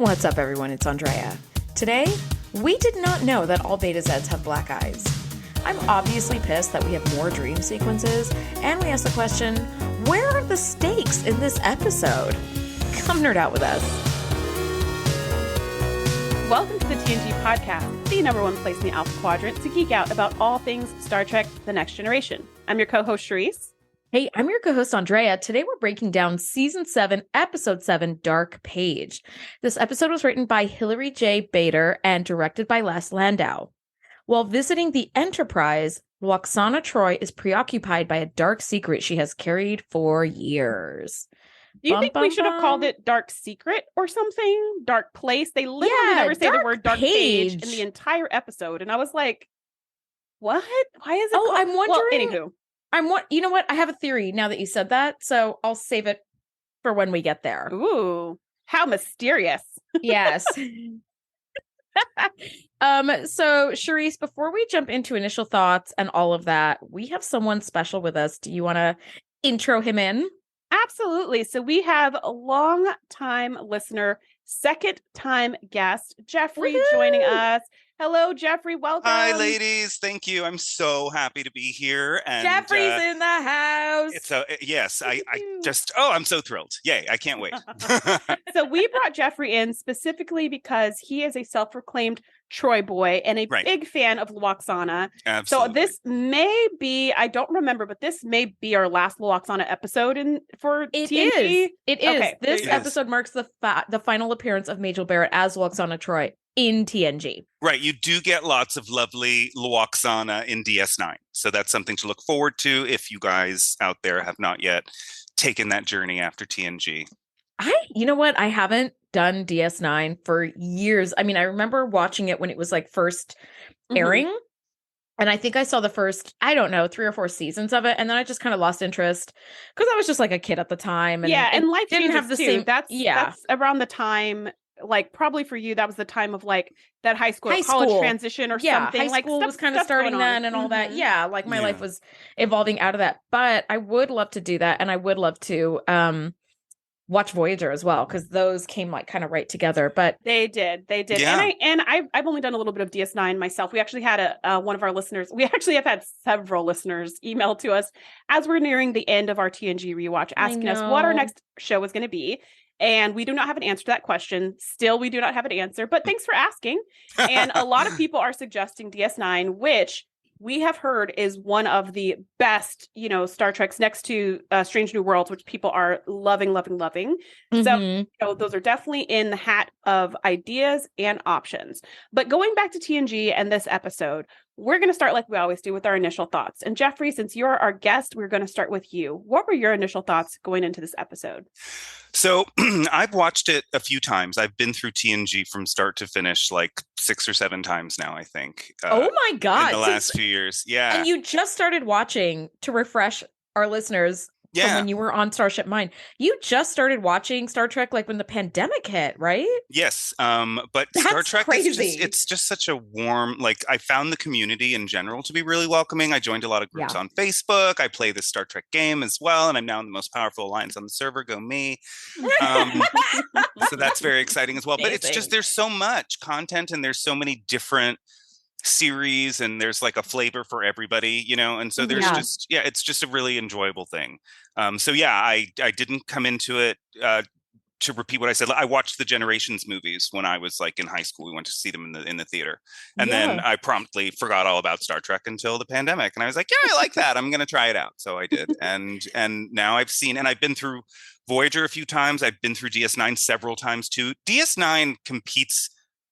What's up, everyone? It's Andrea. Today, we did not know that all Betazeds have black eyes. I'm obviously pissed that we have more dream sequences, and we asked the question, where are the stakes in this episode? Come nerd out with us. Welcome to the TNG Podcast, the number one place in the Alpha Quadrant to geek out about all things Star Trek: The Next Generation. I'm your co-host, Shereese. Hey, I'm your co-host, Andrea. Today we're breaking down Season 7, Episode 7, Dark Page. This episode was written by Hilary J. Bader and directed by Les Landau. While visiting the Enterprise, Lwaxana Troi is preoccupied by a dark secret she has carried for years. Do you think we should have called it Dark Secret or something? Dark Place? They literally never say the word Dark Page in the entire episode. And I was like, what? Why is it called? I'm wondering. Well, anywho. You know what? I have a theory now that you said that, so I'll save it for when we get there. Ooh, how mysterious. Yes. So Shereese, before we jump into initial thoughts and all of that, we have someone special with us. Do you want to intro him in? Absolutely. So we have a long-time listener, second-time guest, Jeffrey, joining us. Hello, Jeffrey. Welcome. Hi, ladies. Thank you. I'm so happy to be here. And Jeffrey's in the house. Yes. I'm so thrilled. Yay. I can't wait. So we brought Jeffrey in specifically because he is a self-proclaimed Troy boy and a big fan of Lwaxana. Absolutely. So this may be, I don't remember, but this may be our last Lwaxana episode for TNG. It is. Okay, this episode marks the final appearance of Majel Barrett as Lwaxana Troi in TNG. Right. You do get lots of lovely Lwaxana in DS9. So that's something to look forward to if you guys out there have not yet taken that journey after TNG. You know what? I haven't done DS9 for years. I mean, I remember watching it when it was like first airing. And I think I saw the first, 3 or 4 seasons of it. And then I just kind of lost interest because I was just like a kid at the time. And life didn't have the same. That's around the time. Like probably for you, that was the time of like that high school college transition or something. High school was kind of starting then and all that. Yeah, like my life was evolving out of that. But I would love to do that, and I would love to watch Voyager as well because those came like kind of right together. But they did. Yeah. And I've only done a little bit of DS9 myself. We actually had one of our listeners. We actually have had several listeners email to us as we're nearing the end of our TNG rewatch, asking us what our next show is going to be. And we do not have an answer to that question. Still, we do not have an answer, but thanks for asking. And a lot of people are suggesting DS9, which we have heard is one of the best, Star Trek's next to Strange New Worlds, which people are loving. Mm-hmm. So, those are definitely in the hat of ideas and options. But going back to TNG and this episode, we're going to start like we always do with our initial thoughts. And Jeffrey, since you're our guest, we're going to start with you. What were your initial thoughts going into this episode? So I've watched it a few times. I've been through TNG from start to finish like 6 or 7 times now, I think. Oh my God. In the last few years. Yeah. And you just started watching, to refresh our listeners from when you were on Starship Mine. You just started watching Star Trek like when the pandemic hit, right? Yes. But that's Star Trek crazy. It's just such a warm, like I found the community in general to be really welcoming. I joined a lot of groups on Facebook. I play this Star Trek game as well. And I'm now in the most powerful alliance on the server. Go me. So that's very exciting as well. But it's just, there's so much content and there's so many different series and there's like a flavor for everybody, and so there's it's just a really enjoyable thing. I didn't come into it to repeat what I said. I watched the Generations movies when I was like in high school. We went to see them in the theater, and then I promptly forgot all about Star Trek until the pandemic, and I was like, I like that, I'm gonna try it out. So I did, and now I've been through Voyager a few times. I've been through DS9 several times too. DS9 competes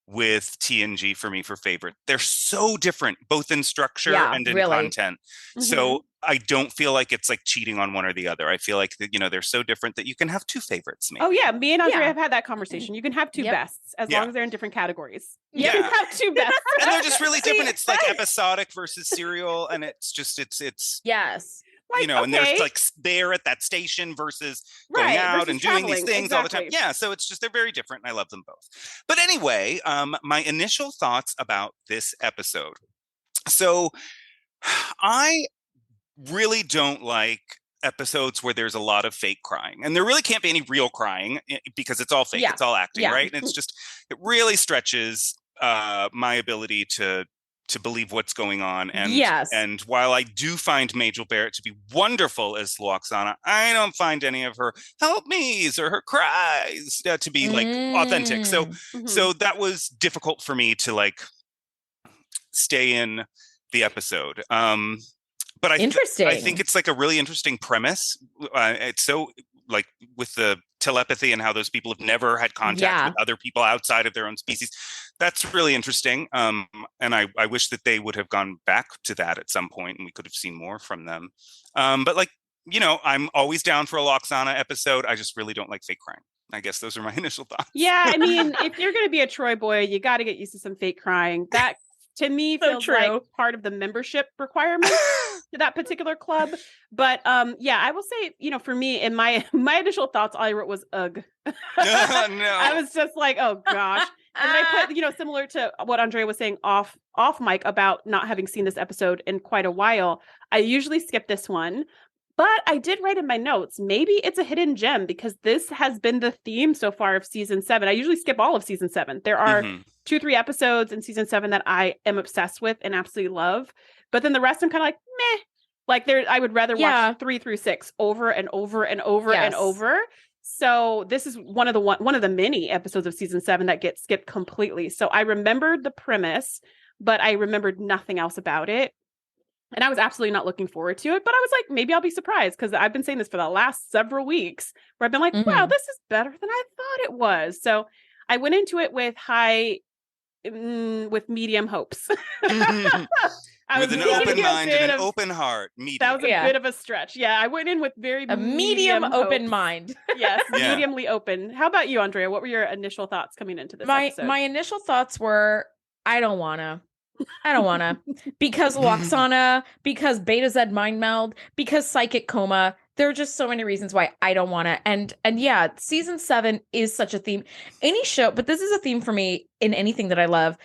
with TNG for me for favorite. They're so different, both in structure and in content. Mm-hmm. So I don't feel like it's like cheating on one or the other. I feel like they're so different that you can have 2 favorites. Maybe. Oh yeah, me and Andrea have had that conversation. You can have 2 bests as long as they're in different categories. You can have 2 bests, and they're just really different. It's like episodic versus serial, and it's just it's yes. Like, and there's like there at that station versus going out and doing these things all the time. Yeah. So it's just, they're very different. And I love them both. But anyway, my initial thoughts about this episode. So I really don't like episodes where there's a lot of fake crying, and there really can't be any real crying because it's all fake. Yeah. It's all acting, Yeah. right? And it's just, it really stretches my ability to believe what's going on. And Yes. And while I do find Majel Barrett to be wonderful as Luoxana, I don't find any of her help me's or her cries to be like authentic. So so that was difficult for me to like stay in the episode. But I think it's like a really interesting premise. It's so like with the telepathy and how those people have never had contact with other people outside of their own species. That's really interesting. And I wish that they would have gone back to that at some point and we could have seen more from them. But like, you know, I'm always down for a Luoxana episode. I just really don't like fake crying. I guess those are my initial thoughts. Yeah, I mean, if you're going to be a Troy boy, you got to get used to some fake crying. That to me feels like part of the membership requirement to that particular club. But yeah, I will say, you know, for me, in my initial thoughts, all I wrote was ugh. No. I was just like, oh gosh. And then I put, you know, similar to what Andrea was saying off mic about not having seen this episode in quite a while. I usually skip this one. But I did write in my notes, maybe it's a hidden gem because this has been the theme so far of season 7. I usually skip all of season 7. There are 2-3 episodes in season 7 that I am obsessed with and absolutely love. But then the rest I'm kind of like, meh. Like I would rather watch 3 through 6 over and over and over and over. So this is one of the many episodes of season 7 that gets skipped completely. So I remembered the premise, but I remembered nothing else about it. And I was absolutely not looking forward to it, but I was like, maybe I'll be surprised because I've been saying this for the last several weeks where I've been like, wow, this is better than I thought it was. So I went into it with medium hopes. With an open mind and an open heart. Medium. That was a bit of a stretch. Yeah, I went in with a medium open mind. Yes, mediumly open. How about you, Andrea? What were your initial thoughts coming into this episode? My initial thoughts were, I don't want to. Because Luoxana, because Betazed mind meld, because psychic coma. There are just so many reasons why I don't want to. And yeah, season 7 is such a theme. Any show, but this is a theme for me in anything that I love.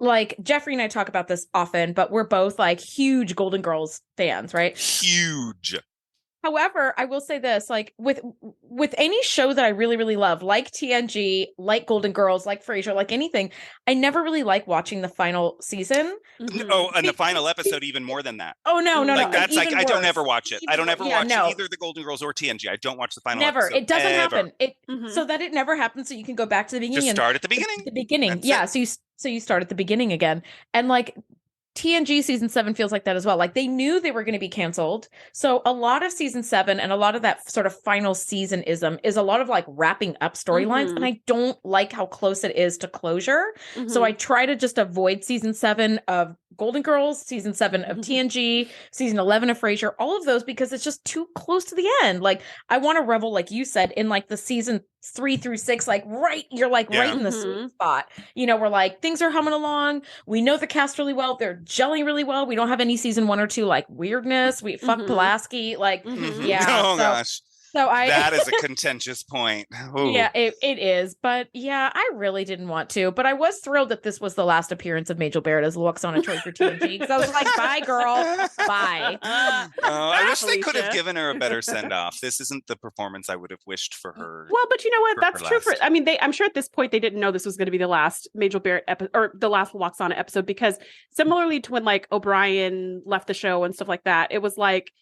Like Jeffrey and I talk about this often, but we're both like huge Golden Girls fans, right? Huge. However, I will say this, like with any show that I really, really love, like TNG, like Golden Girls, like Frasier, like anything, I never really like watching the final season. Oh, and the final episode even more than that. Oh, no. Like that's like, I don't ever watch it. I don't ever watch either the Golden Girls or TNG. I don't watch the final episode. Never. It doesn't happen. So that it never happens, so you can go back to the beginning. Just start at the beginning. The beginning. So you start at the beginning again. And like TNG season 7 feels like that as well. Like they knew they were going to be canceled. So a lot of season 7 and a lot of that sort of final seasonism is a lot of like wrapping up storylines. And I don't like how close it is to closure. So I try to just avoid season 7 of Golden Girls, season 7 of TNG, season 11 of Frasier, all of those, because it's just too close to the end. Like I want to revel, like you said, in like the season 3 through 6, like you're like right in the sweet spot. You know, we're like, things are humming along. We know the cast really well. They're gelling really well. We don't have any season 1 or 2 like weirdness. We fuck Pulaski. Like, yeah. Oh gosh. So that is a contentious point. Ooh. Yeah, it is. But yeah, I really didn't want to. But I was thrilled that this was the last appearance of Majel Barrett as Luoxana Troy for TNG. Because I was like, bye, girl. Bye. I wish they could have given her a better send-off. This isn't the performance I would have wished for her. Well, but you know what? That's true I mean, I'm sure at this point they didn't know this was going to be the last Majel Barrett episode or the last Luoxana episode, because similarly to when like O'Brien left the show and stuff like that, it was like,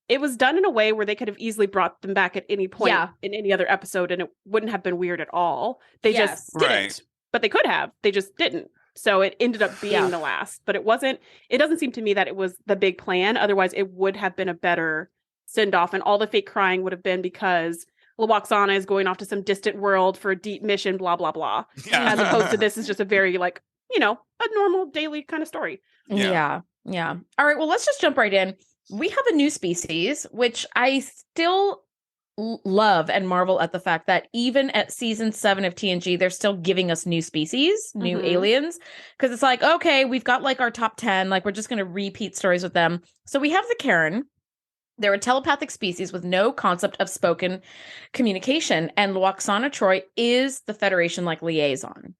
it was done in a way where they could have easily brought them back at any point in any other episode and it wouldn't have been weird at all. They just didn't. But they could have. They just didn't. So it ended up being the last. But it doesn't seem to me that it was the big plan. Otherwise, it would have been a better send-off. And all the fake crying would have been because Luoxana is going off to some distant world for a deep mission, blah, blah, blah. Yeah. As opposed to this is just a very like, you know, a normal daily kind of story. Yeah. All right. Well, let's just jump right in. We have a new species, which I still love and marvel at the fact that even at season 7 of TNG, they're still giving us new species, new aliens. Because it's like, okay, we've got like our top 10, like we're just going to repeat stories with them. So we have the Karen. They're a telepathic species with no concept of spoken communication. And Luoxana Troy is the Federation like liaison.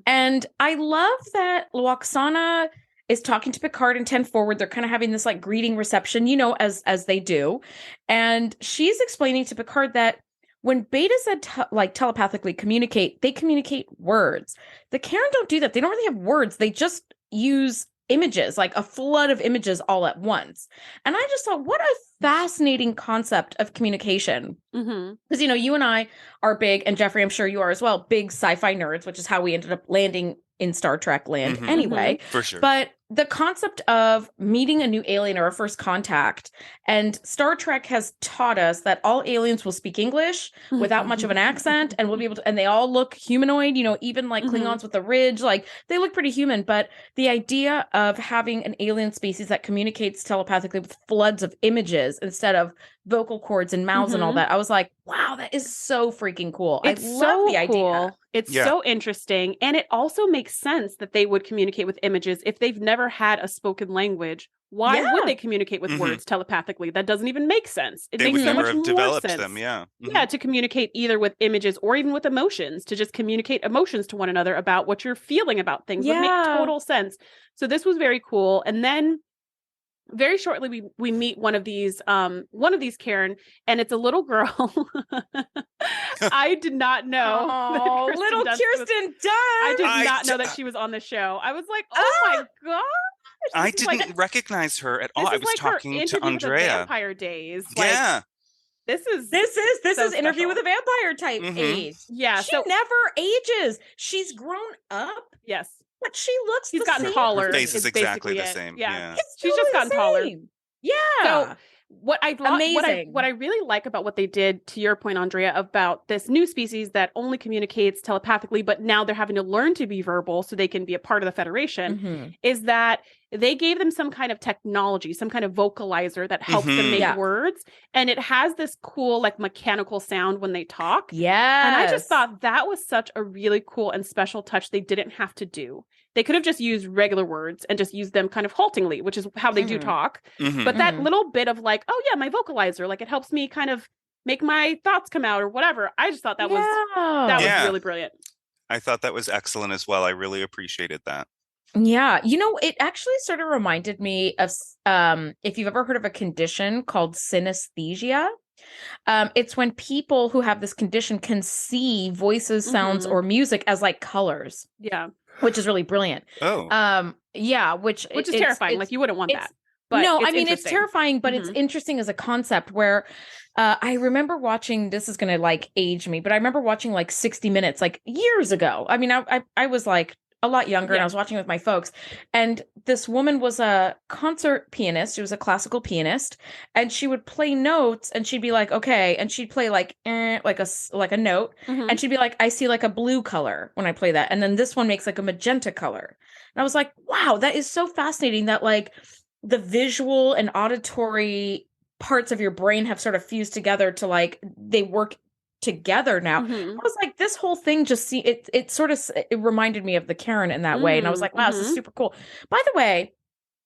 And I love that Luoxana is talking to Picard in 10 Forward. They're kind of having this like greeting reception, you know, as they do. And she's explaining to Picard that when Betazeds like telepathically communicate, they communicate words. The Karen don't do that. They don't really have words. They just use images, like a flood of images all at once. And I just thought, what a fascinating concept of communication. Because, you know, you and I are big, and Jeffrey, I'm sure you are as well, big sci-fi nerds, which is how we ended up landing in Star Trek land anyway. For sure. But the concept of meeting a new alien or a first contact, and Star Trek has taught us that all aliens will speak English without much of an accent, and will be able to, and they all look humanoid, you know, even like Klingons with the ridge, like they look pretty human. But the idea of having an alien species that communicates telepathically with floods of images instead of vocal cords and mouths and all that, I was like, wow, that is so freaking cool. I love the idea. It's so interesting. And it also makes sense that they would communicate with images if they've never had a spoken language. Why would they communicate with words telepathically? That doesn't even make sense. It makes so much more sense. Them, Yeah, to communicate either with images or even with emotions, to just communicate emotions to one another about what you're feeling about things would make total sense. So this was very cool. And then very shortly we meet one of these Karen, and it's a little girl. I did not know. Oh, little Kirsten Dunst. I did not know that she was on the show. I was like, oh my gosh. I didn't recognize her at all. I was like talking to Andrea. Vampire days. Yeah. This is so Interview with a Vampire type age. Yeah. She never ages. She's grown up. Yes. But she looks She's gotten taller. Her face is exactly the same. Yeah. She's just gotten taller. Yeah. So what I really like about what they did, to your point, Andrea, about this new species that only communicates telepathically, but now they're having to learn to be verbal so they can be a part of the Federation, is that they gave them some kind of technology, some kind of vocalizer that helps them make words. And it has this cool, like, mechanical sound when they talk. Yeah. And I just thought that was such a really cool and special touch they didn't have to do. They could have just used regular words and just used them kind of haltingly, which is how they do talk. But that little bit of like, oh yeah, my vocalizer, like it helps me kind of make my thoughts come out or whatever. I just thought that was really brilliant. I thought that was excellent as well. I really appreciated that. Yeah. You know, it actually sort of reminded me of, if you've ever heard of a condition called synesthesia. It's when people who have this condition can see voices, sounds, or music as like colors. Yeah. Which is really brilliant. Oh. Yeah, which is terrifying. Like you wouldn't want that. But no, I mean, it's terrifying, but it's interesting as a concept where I remember watching, this is going to like age me, but I remember watching like 60 Minutes like years ago. I mean, I was like a lot younger and I was watching with my folks, and this woman was a concert pianist. She was a classical pianist, and she would play notes and she'd be like, okay. And she'd play like a note, and she'd be like, I see like a blue color when I play that. And then this one makes like a magenta color. And I was like, wow, that is so fascinating that like the visual and auditory parts of your brain have sort of fused together to like, they work together now. I was like, this whole thing just it reminded me of the Karen in that way. And I was like, wow, this is super cool. By the way,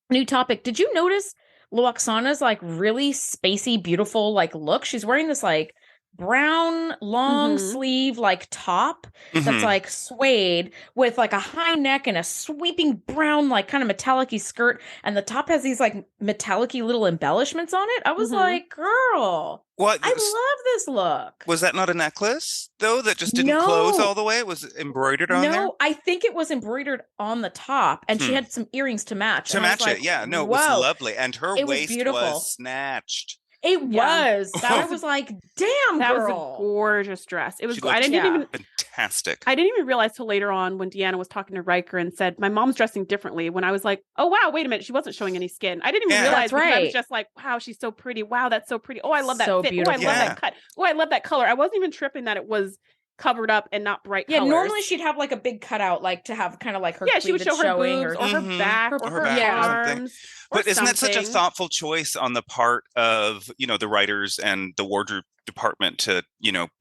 new topic. Did you notice Lwaxana's like really spacey, beautiful like look? She's wearing this like brown long sleeve like top that's like suede with like a high neck and a sweeping brown like kind of metallic-y skirt, and the top has these like metallic-y little embellishments on it. I was like, girl, what? I love this look. Was that not a necklace though that just didn't close all the way? It was embroidered on there? No, I think it was embroidered on the top, and she had some earrings to match. To match it, yeah. No, it was lovely. And her waist was snatched. It was. I was like, damn, that girl. was a gorgeous dress. It was. I didn't even fantastic. I didn't even realize till later on when Deanna was talking to Riker and said, "My mom's dressing differently." When I was like, "Oh wow, wait a minute, she wasn't showing any skin." I didn't even realize. I was just like, "Wow, she's so pretty. Wow, that's so pretty. Oh, I love that fit. Beautiful. Oh, I love that cut. Oh, I love that color." I wasn't even tripping that it was covered up and not bright colors. Normally she'd have like a big cutout, like to have kind of like her she would show her boobs or her back or her arms. But isn't that such a thoughtful choice on the part of, the writers and the wardrobe department to,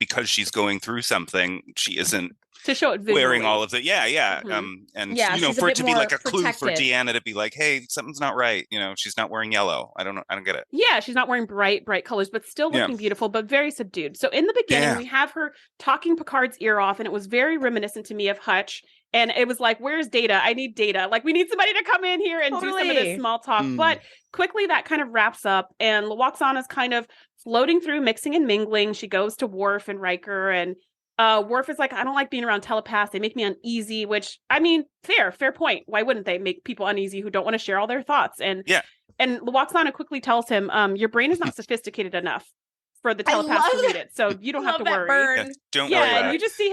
because she's going through something, she isn't to show it visually. Wearing all of it. And for it to be like a clue for Deanna to be like, hey, something's not right. She's not wearing yellow. I don't get it. Yeah, she's not wearing bright colors, but still looking beautiful, but very subdued. So in the beginning, we have her talking Picard's ear off, and it was very reminiscent to me of Hutch And it was like, where's Data? I need Data. Like, we need somebody to come in here and do some of this small talk. But quickly that kind of wraps up. And Lwaxana's kind of floating through, mixing and mingling. She goes to Worf and Riker. And Worf is like, I don't like being around telepaths. They make me uneasy, which, I mean, fair point. Why wouldn't they make people uneasy who don't want to share all their thoughts? And Lwaxana quickly tells him, your brain is not sophisticated enough for the telepath to read it. So you don't have to worry. Don't worry. And you just see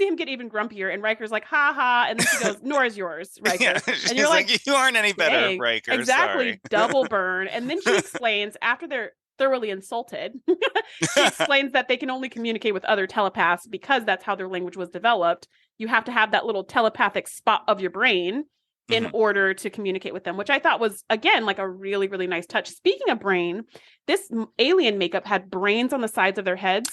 him get even grumpier, and Riker's like, ha ha, and then she goes, nor is yours, Riker. And you're like, you aren't any better, Riker. Exactly. Sorry. Double burn. And then she explains, after they're thoroughly insulted, she explains that they can only communicate with other telepaths because that's how their language was developed. You have to have that little telepathic spot of your brain in order to communicate with them, which I thought was, again, like a really, really nice touch. Speaking of brain, this alien makeup had brains on the sides of their heads,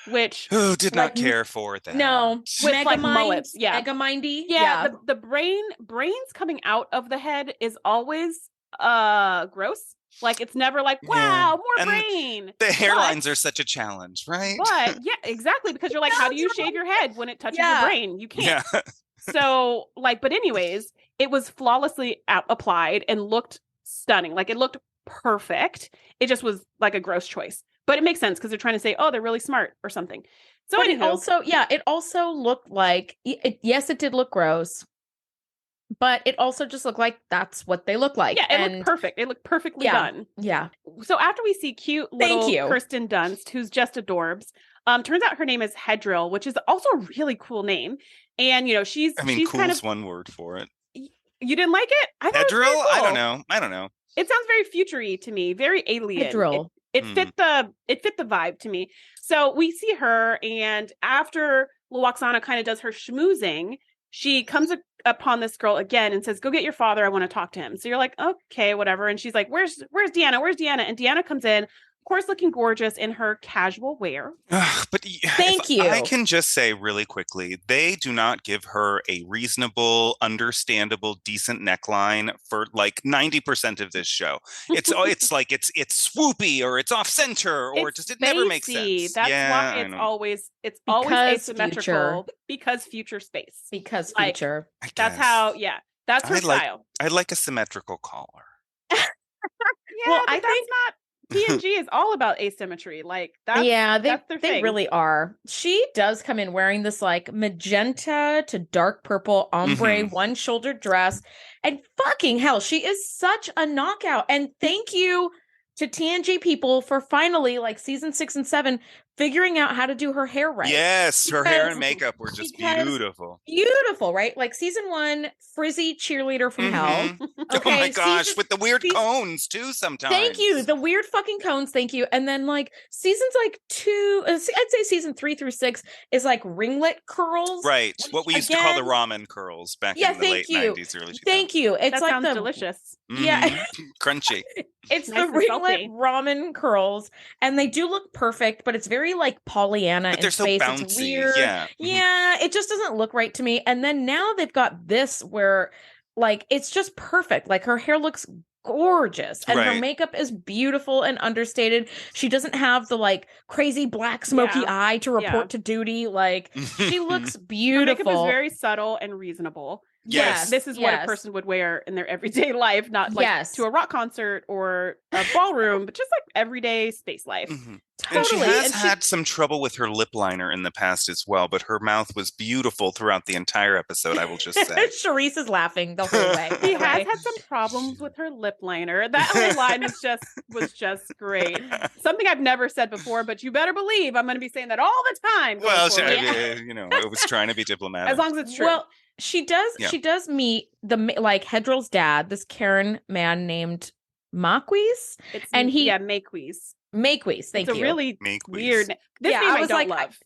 which did not care for that. No, with like mullets. Megamindy. Yeah. The brains coming out of the head is always gross. Like, it's never like, wow, more brain. The hairlines are such a challenge, right? But yeah, exactly. Because you're like, how do you shave your head when it touches your brain? You can't. Yeah. So like, but anyways, it was flawlessly applied and looked stunning. Like, it looked perfect. It just was like a gross choice. But it makes sense because they're trying to say, oh, they're really smart or something. So but it also looked like, yes, it did look gross, but it also just looked like that's what they look like. Yeah, it looked perfect. It looked perfectly done. Yeah. So after we see cute little Kirsten Dunst, who's just adorbs, turns out her name is Hedril, which is also a really cool name. And, you know, she's cool's kind of one word for it. You didn't like it? I thought Hedril? It was cool. I don't know. It sounds very future-y to me, very alien. Hedril. It fit the vibe to me. So we see her, and after Lwaxana kind of does her schmoozing, she comes upon this girl again and says, "Go get your father. I want to talk to him." So you're like, okay, whatever. And she's like, "Where's Deanna? Where's Deanna?" And Deanna comes in, of course, looking gorgeous in her casual wear. But thank you. I can just say really quickly, they do not give her a reasonable, understandable, decent neckline for like 90% of this show. It's like it's swoopy or it's off center or it never makes sense. That's why it's always asymmetrical because future space. Because future. That's how. Yeah, that's her style. I like a symmetrical collar. Well, I think not. TNG is all about asymmetry. Like that's that's their thing. They really are. She does come in wearing this like magenta to dark purple ombre one-shouldered dress, and fucking hell, she is such a knockout. And thank you to TNG people for finally, like season 6 and 7, figuring out how to do her hair right. Yes, her hair and makeup were just beautiful. Beautiful, right? Like season 1, frizzy cheerleader from hell. Okay, oh my gosh, with the weird cones too sometimes. Thank you. The weird fucking cones, thank you. And then like seasons like 2, I'd say season 3 through 6 is like ringlet curls. Right. What we used to call the ramen curls back in the late 90s, early 2000s. Thank you. It's that like sounds delicious. Yeah. Crunchy. It's nice the ringlet ramen curls, and they do look perfect, but it's very like Pollyanna but they're in so space. bouncy. It's weird. Yeah. Yeah, it just doesn't look right to me. And then now they've got this where like it's just perfect. Like her hair looks gorgeous and her makeup is beautiful and understated. She doesn't have the like crazy black smoky eye to report to duty. Like she looks beautiful. Her makeup is very subtle and reasonable. Yes. This is what a person would wear in their everyday life, not like to a rock concert or a ballroom, but just like everyday space life. Totally. And she has had some trouble with her lip liner in the past as well, but her mouth was beautiful throughout the entire episode, I will just say. Shereese is laughing the whole way. She has had some problems with her lip liner. That whole line was just great. Something I've never said before, but you better believe I'm going to be saying that all the time. Well, you know, I was trying to be diplomatic. As long as it's true. Well, she does meet the like Hedril's dad, this Karen man named Maquis, and Maquis. Maquis, thank you. It's a really weird name. This name I don't love.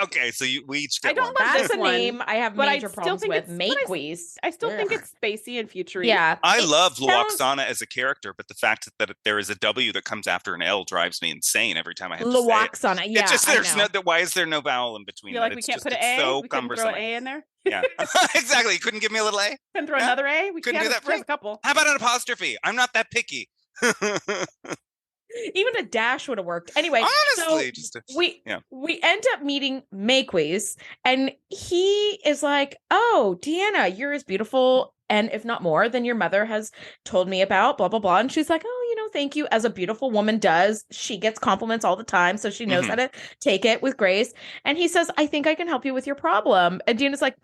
Okay, so we each get I don't love That's this a name I have major problems with. Maquis. I still think it's spacey and futury. Yeah. I love Lwaxana as a character, but the fact that there is a W that comes after an L drives me insane every time I have to say it. Lwaxana, yeah. It's just why is there no vowel in between? You're like, we can't put an A? So we couldn't throw an A in there? Yeah, exactly. You couldn't give me a little A? Couldn't throw another A? We couldn't do that for a couple. How about an apostrophe? I'm not that picky. Even a dash would have worked. Anyway, honestly, we end up meeting Maquis, and he is like, "Oh, Deanna, you're as beautiful, and if not more, than your mother has told me about." Blah blah blah. And she's like, "Oh, thank you." As a beautiful woman does, she gets compliments all the time, so she knows how to take it with grace. And he says, "I think I can help you with your problem." And Deanna's like,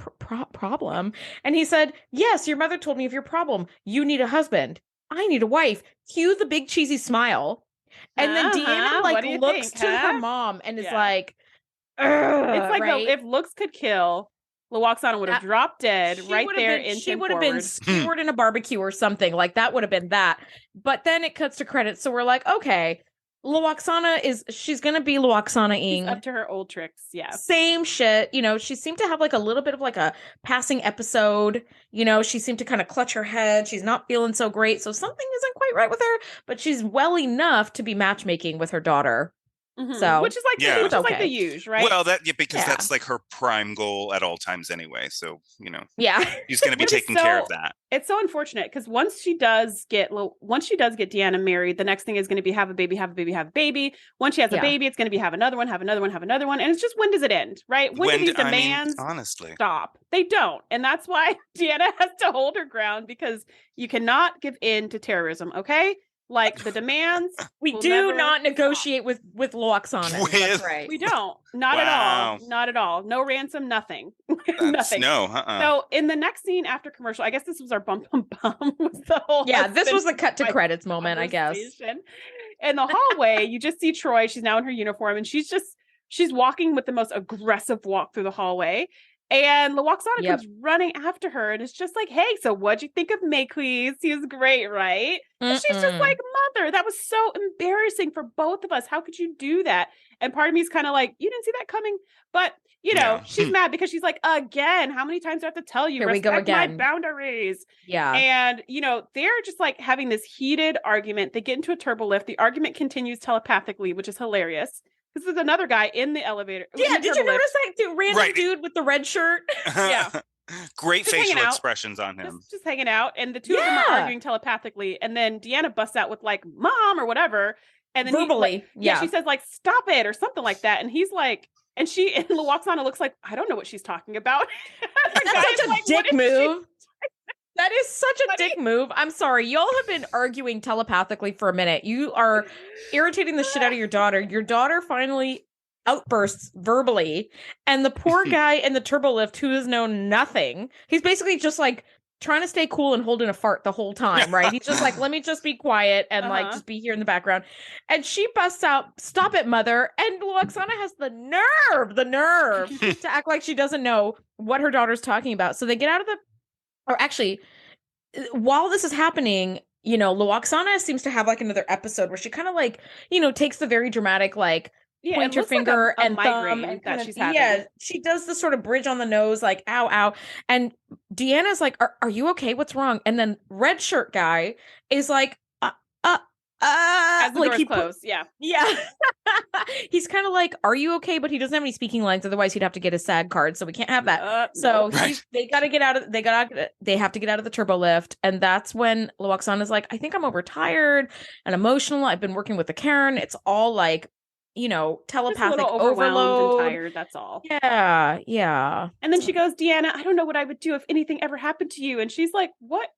"Problem?" And he said, "Yes, your mother told me of your problem. You need a husband. I need a wife." Cue the big cheesy smile. And then Deanna looks to her mom and is like, it's like right? If looks could kill, Luoxana would have dropped dead right there. She would have been skewered in a barbecue or something. Like that would have been that. But then it cuts to credits. So we're like, okay, Luoxana she's going to be Luoxana-ing. She's up to her old tricks. Yeah. Same shit. She seemed to have like a little bit of like a passing episode. She seemed to kind of clutch her head. She's not feeling so great. So something isn't quite right with her, but she's well enough to be matchmaking with her daughter. So which is like like the use, right? Well, because that's like her prime goal at all times anyway. So she's going to be taking care of that. It's so unfortunate because once she does get Deanna married, the next thing is going to be have a baby. Once she has a baby, it's going to be have another one, and it's just, when does it end, right? When do these demands honestly stop? They don't, and that's why Deanna has to hold her ground, because you cannot give in to terrorism. Okay. Like the demands, we do not negotiate with Luoxana. That's right. We don't. Not at all. Not at all. No ransom. Nothing. Nothing. No. So in the next scene after commercial, I guess this was our bum bum bum. Was the whole this was the cut to credits moment. I guess. In the hallway, you just see Troy. She's now in her uniform, and she's walking with the most aggressive walk through the hallway. And Luoxana comes running after her and it's just like, "Hey, so what'd you think of Maquis? He was great, right?" And she's just like, "Mother, that was so embarrassing for both of us. How could you do that?" And part of me is kind of like, you didn't see that coming. But, she's mad because she's like, "Again, how many times do I have to tell you? Here we go again. My boundaries." Yeah. And, they're just like having this heated argument. They get into a turbo lift. The argument continues telepathically, which is hilarious. This is another guy in the elevator. Yeah, did you notice that random dude with the red shirt? Yeah. Great facial expressions on him. Just hanging out. And the two of them are arguing telepathically. And then Deanna busts out with like, "Mom," or whatever. And then verbally. she says like, "Stop it," or something like that. And he's like, and Luoxana looks like, "I don't know what she's talking about." That's such a dick move. That is such a dick move. I'm sorry. Y'all have been arguing telepathically for a minute. You are irritating the shit out of your daughter. Your daughter finally outbursts verbally. And the poor guy in the turbo lift who has known nothing, he's basically just like trying to stay cool and holding a fart the whole time, right? He's just like, "Let me just be quiet and like just be here in the background." And she busts out, "Stop it, mother." And Luoxana has the nerve to act like she doesn't know what her daughter's talking about. So they get out of or actually, while this is happening, Luoxana seems to have like another episode where she kind of like, takes the very dramatic, like, point her finger like and thumb and that she's having. She does the sort of bridge on the nose, like, "Ow, ow." And Deanna's like, are you okay? What's wrong? And then red shirt guy is like, as the like door's closed. Yeah. He's kind of like, "Are you okay?" But he doesn't have any speaking lines. Otherwise, he'd have to get a SAG card. So we can't have that. So they got to get out of. They have to get out of the turbo lift, and that's when Luoxana is like, "I think I'm overtired and emotional. I've been working with the Karen. It's all like, telepathic overload. And tired. That's all." Yeah. And then she goes, "Deanna, I don't know what I would do if anything ever happened to you." And she's like, "What?"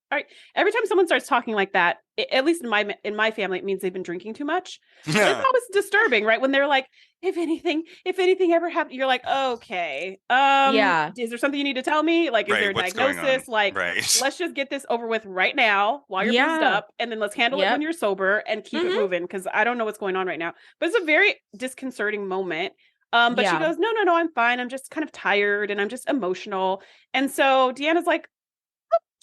Every time someone starts talking like that, at least in my family, it means they've been drinking too much. It's always disturbing, right? When they're like, if anything ever happened," you're like, "Okay, is there something you need to tell me? Like, is there a diagnosis? Like, let's just get this over with right now while you're bruised up, and then let's handle it when you're sober and keep it moving, because I don't know what's going on right now." But it's a very disconcerting moment. But she goes, no, "I'm fine. I'm just kind of tired and I'm just emotional." And so Deanna's like,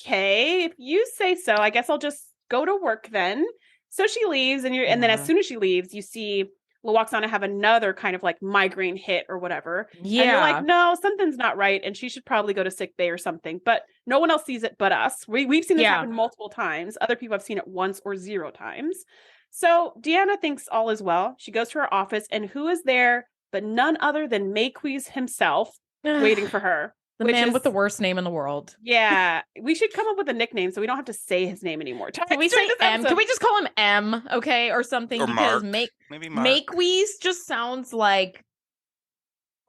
"Okay, if you say so, I guess I'll just go to work then." So she leaves, and then as soon as she leaves, you see Luoxana have another kind of like migraine hit or whatever. Yeah. And you're like, no, something's not right, and she should probably go to sick bay or something. But no one else sees it but us. We've seen this happen multiple times. Other people have seen it once or 0 times. So Deanna thinks all is well. She goes to her office, and who is there but none other than Maquis himself waiting for her. The man with the worst name in the world. Yeah. We should come up with a nickname so we don't have to say his name anymore. Can we say M? Can we just call him M? Okay. Or something. Or because Mark. Maybe Mark. Make-wees just sounds like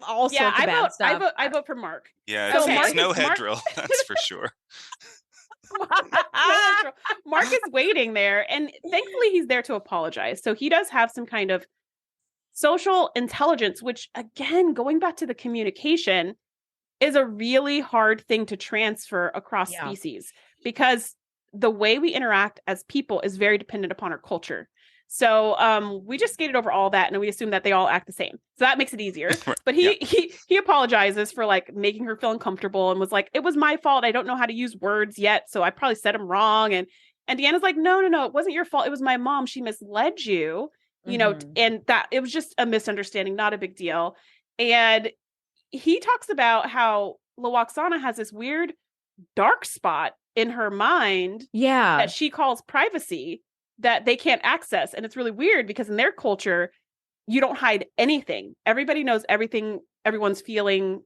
all sorts of bad stuff. I vote for Mark. Yeah. It's no head drill. That's for sure. Mark is waiting there, and thankfully he's there to apologize. So he does have some kind of social intelligence, which, again, going back to the communication, is a really hard thing to transfer across species, because the way we interact as people is very dependent upon our culture. So we just skated over all that, and we assume that they all act the same. So that makes it easier. But he apologizes for like making her feel uncomfortable, and was like, "It was my fault. I don't know how to use words yet, so I probably said them wrong." And Deanna's like, "No, it wasn't your fault. It was my mom. She misled you, you know." And that it was just a misunderstanding, not a big deal. And he talks about how Lwaxana has this weird dark spot in her mind, that she calls privacy, that they can't access. And it's really weird because in their culture, you don't hide anything. Everybody knows everything everyone's feeling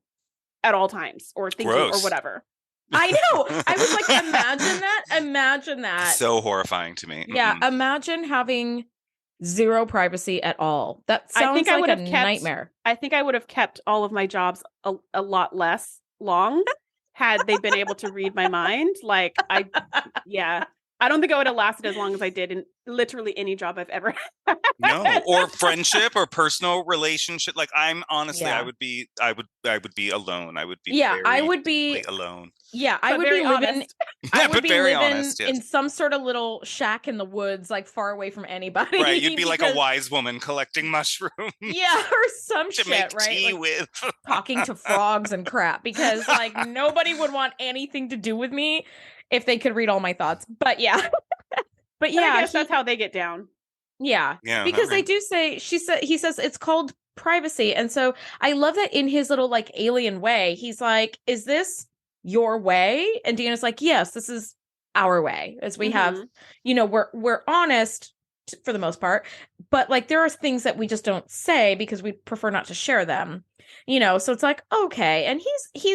at all times, or thinking or whatever. I know. I was like, imagine that. So horrifying to me. Yeah. Imagine having zero privacy at all. That sounds like a nightmare. I think I would have kept all of my jobs a lot less long had they been able to read my mind. Like, I don't think I would have lasted as long as I did in literally any job I've ever had. No, or friendship or personal relationship. Like, I'm honestly, I would be alone. I would be I would be alone. Yeah, I would be living. I would be living in some sort of little shack in the woods, like far away from anybody. Right, you'd be like a wise woman collecting mushrooms. Yeah, or some to shit, make right? tea like, with. Talking to frogs and crap, because like nobody would want anything to do with me if they could read all my thoughts. But yeah. I guess that's how they get down. Yeah. Because they do say, he says it's called privacy. And so I love that in his little like alien way, he's like, is this your way? And Deanna's like, yes, this is our way. As we have, we're honest for the most part, but like there are things that we just don't say because we prefer not to share them. So it's like, okay. And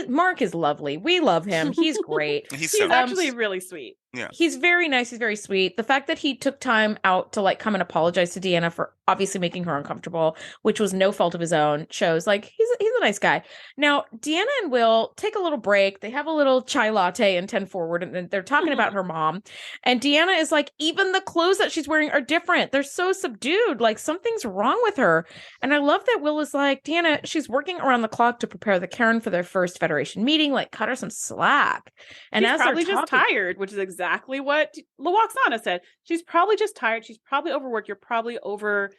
Mark is lovely. We love him. He's great. He's actually really sweet. Yeah. He's very nice. He's very sweet. The fact that he took time out to like come and apologize to Deanna for obviously making her uncomfortable, which was no fault of his own, shows like he's a nice guy. Now, Deanna and Will take a little break. They have a little chai latte and 10 forward, and they're talking about her mom. And Deanna is like, even the clothes that she's wearing are different. They're so subdued. Like something's wrong with her. And I love that Will is like, Deanna, she's working around the clock to prepare the Karen for their first Federation meeting. Like, cut her some slack. And she's probably just tired, which is exactly what Lwaxana said. She's probably just tired. She's probably overworked. You're probably over,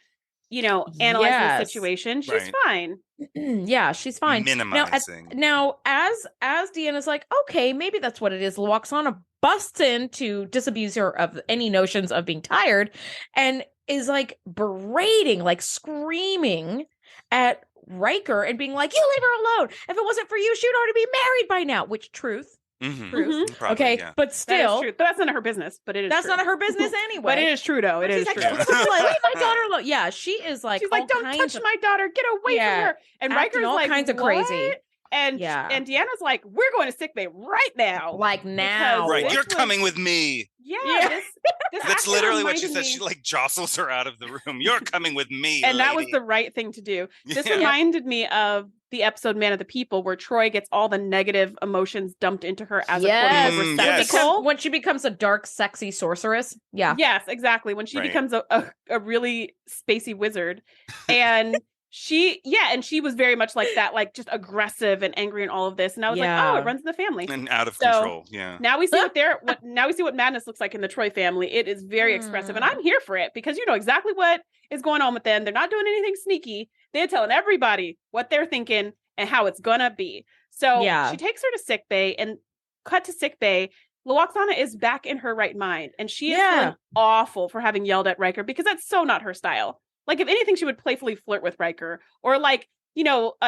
analyzing the situation. She's fine. Yeah, she's fine. Minimizing. Now, as Deanna's like, okay, maybe that's what it is. Lwaxana busts in to disabuse her of any notions of being tired and is like berating, like screaming at Riker and being like, you leave her alone. If it wasn't for you, she'd already be married by now. Which truth. Probably, okay, but still, that is true. That's none of her business. But it is. That's true. none of her business anyway. But it is true, though. It is true. Like, leave my daughter alone. Yeah, she is like, she's like, don't touch my daughter. Get away from her. And Riker's all like, kinds of crazy. And Deanna's like, we're going to sickbay right now. Like now. Right, you're coming with me. Yeah. That's literally what she says. She like jostles her out of the room. You're coming with me, and lady. That was the right thing to do. This reminded me of the episode Man of the People, where Troy gets all the negative emotions dumped into her as a receptacle. When she becomes a dark, sexy sorceress. Yeah. Yes, exactly. When she becomes a really spacey wizard. And she was very much like that, like just aggressive and angry and all of this. And I was like, oh, it runs in the family. And out of control. Yeah. Now we see what madness looks like in the Troy family. It is very expressive. And I'm here for it because you know exactly what is going on with them. They're not doing anything sneaky. They're telling everybody what they're thinking and how it's gonna be. So she takes her to sickbay, and cut to sickbay. Lwaxana is back in her right mind. And she is feeling awful for having yelled at Riker because that's so not her style. Like, if anything, she would playfully flirt with Riker or like,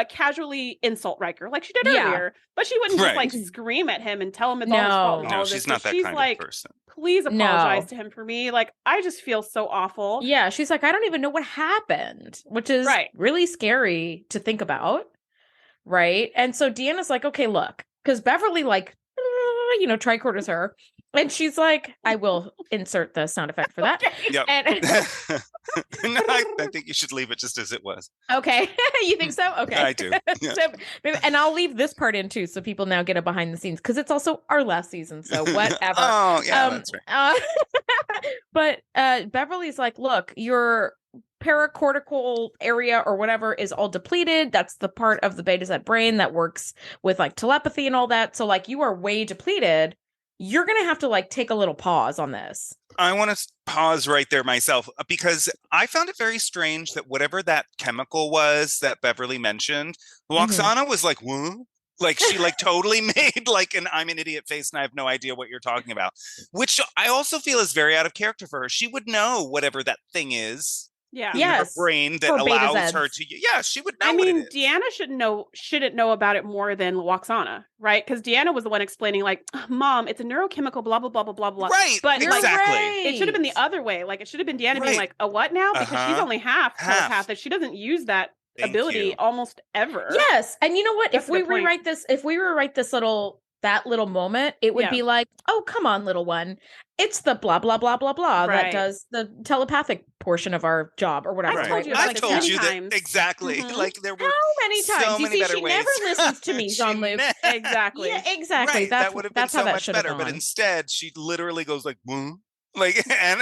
casually insult Riker like she did earlier. But she wouldn't just like scream at him and tell him it's all his fault. No, she's not that kind of person. Please apologize to him for me. Like, I just feel so awful. Yeah, she's like, I don't even know what happened, which is really scary to think about. Right. And so Deanna's like, okay, look, because Beverly tricorders her. And she's like, I will insert the sound effect for that. Yep. And No, I think you should leave it just as it was. okay. You think so? Okay. I do. Yeah. And I'll leave this part in too, so people now get a behind the scenes, because it's also our last season. So whatever. Oh, yeah, that's right. But Beverly's like, look, your paracortical area or whatever is all depleted. That's the part of the Betazed brain that works with like telepathy and all that. So like you are way depleted. You're going to have to like take a little pause on this. I want to pause right there myself, because I found it very strange that whatever that chemical was that Beverly mentioned, Loxana was like, what? Like she like totally made like an I'm an idiot face and I have no idea what you're talking about, which I also feel is very out of character for her. She would know whatever that thing is. Yeah. In her brain that allows her to. Yeah, she would know. I mean, Deanna shouldn't know about it more than Loxana, right? Because Deanna was the one explaining, like, Mom, it's a neurochemical, blah blah blah blah blah blah. Right. But exactly. Like, it should have been the other way. Like, it should have been Deanna being like, a what now? Because she's only half telepathic. She doesn't use that ability almost ever. Yes, and you know what? If we rewrite this that little moment, it would be like, oh, come on, little one. It's the blah, blah, blah, blah, blah that does the telepathic portion of our job or whatever. I told you, I told you that exactly. Like there were how many times? So many better she ways. never listens to me, Jean-Luc. Exactly. Yeah, exactly. Right. That would have been so much better. But instead, she literally goes like, like, and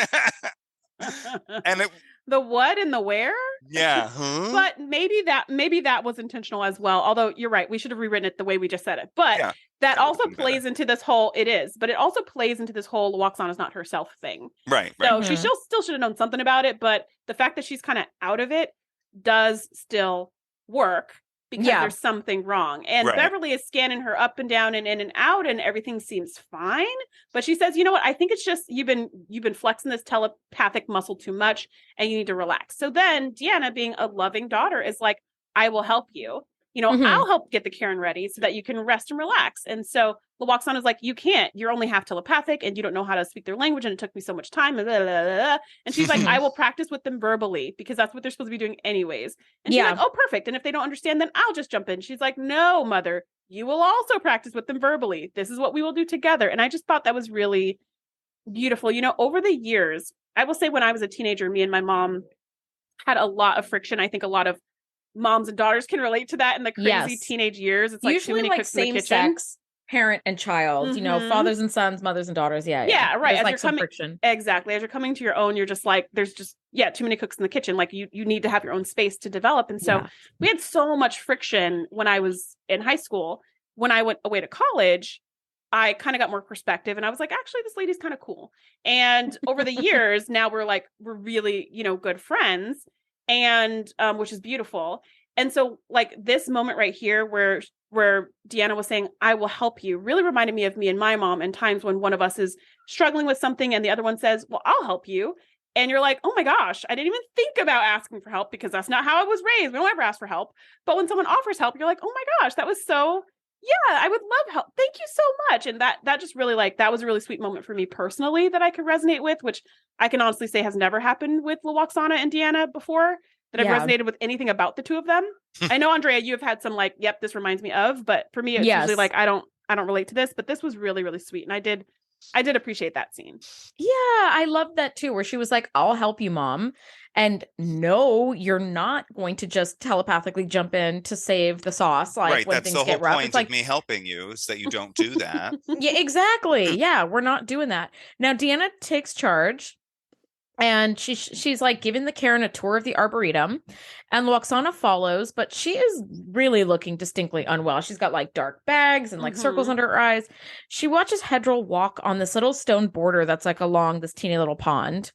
it. The what and the where? Yeah. But maybe that was intentional as well. Although you're right, we should have rewritten it the way we just said it. But that also plays into this whole but it also plays into this whole Loxana's not herself thing. Right. So she still should have known something about it, but the fact that she's kind of out of it does still work, because there's something wrong. And Beverly is scanning her up and down and in and out, and everything seems fine. But she says, you know what? I think it's just you've been flexing this telepathic muscle too much, and you need to relax. So then Deanna, being a loving daughter, is like, I will help you. I'll help get the Karen ready so that you can rest and relax. And so Loxana is like, you can't. You're only half telepathic, and you don't know how to speak their language, and it took me so much time. And she's like, I will practice with them verbally, because that's what they're supposed to be doing anyways. And she's like, oh, perfect. And if they don't understand, then I'll just jump in. She's like, no, mother, you will also practice with them verbally. This is what we will do together. And I just thought that was really beautiful. Over the years, I will say when I was a teenager, me and my mom had a lot of friction. I think a lot of moms and daughters can relate to that in the crazy teenage years. It's like usually too many cooks in the kitchen. Sex, parent and child, fathers and sons, mothers and daughters. Yeah, right. There's like some friction. Exactly. As you're coming to your own, you're just like, there's just too many cooks in the kitchen. Like you need to have your own space to develop. And so we had so much friction when I was in high school. When I went away to college, I kind of got more perspective, and I was like, actually, this lady's kind of cool. And over the years, now we're really, good friends. And which is beautiful. And so like this moment right here where Deanna was saying, I will help you, really reminded me of me and my mom, and times when one of us is struggling with something and the other one says, well, I'll help you. And you're like, oh my gosh, I didn't even think about asking for help, because that's not how I was raised. We don't ever ask for help. But when someone offers help, you're like, oh my gosh, that was so, I would love help. Thank you so much. And that just really that was a really sweet moment for me personally that I could resonate with, which I can honestly say has never happened with Loxana and Deanna before, that I've resonated with anything about the two of them. I know, Andrea, you have had some yep, this reminds me of, but for me, it's usually like, I don't relate to this, but this was really, really sweet. And I did appreciate that scene. Yeah, I love that too, where she was like, I'll help you, Mom. And no, you're not going to just telepathically jump in to save the sauce. Like when things get rough. That's the whole point of me helping you, is that you don't do that. Yeah, exactly. Yeah, we're not doing that. Now, Deanna takes charge. And she's like giving the Karen a tour of the Arboretum, and Loxana follows, but she is really looking distinctly unwell. She's got like dark bags and like circles under her eyes. She watches Hedril walk on this little stone border that's like along this teeny little pond.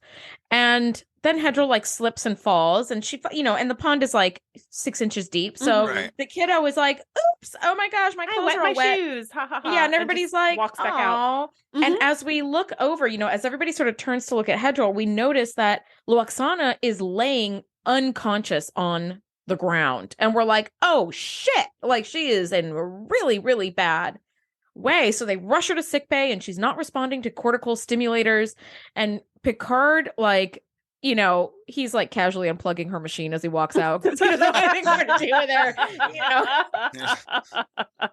And then Hedril like slips and falls, and she, and the pond is like 6 inches deep. So the kiddo is like, oops, oh my gosh, my clothes are all wet. Shoes. Ha, ha, ha. Yeah, and everybody's like, walks back out. And as we look over, as everybody sort of turns to look at Hedril, we notice that Loxana is laying unconscious on the ground. And we're like, oh shit, like she is in a really, really bad way. So they rush her to sickbay, and she's not responding to cortical stimulators. And Picard you know, he's like casually unplugging her machine as he walks out because he doesn't have anything more to do with her. You know?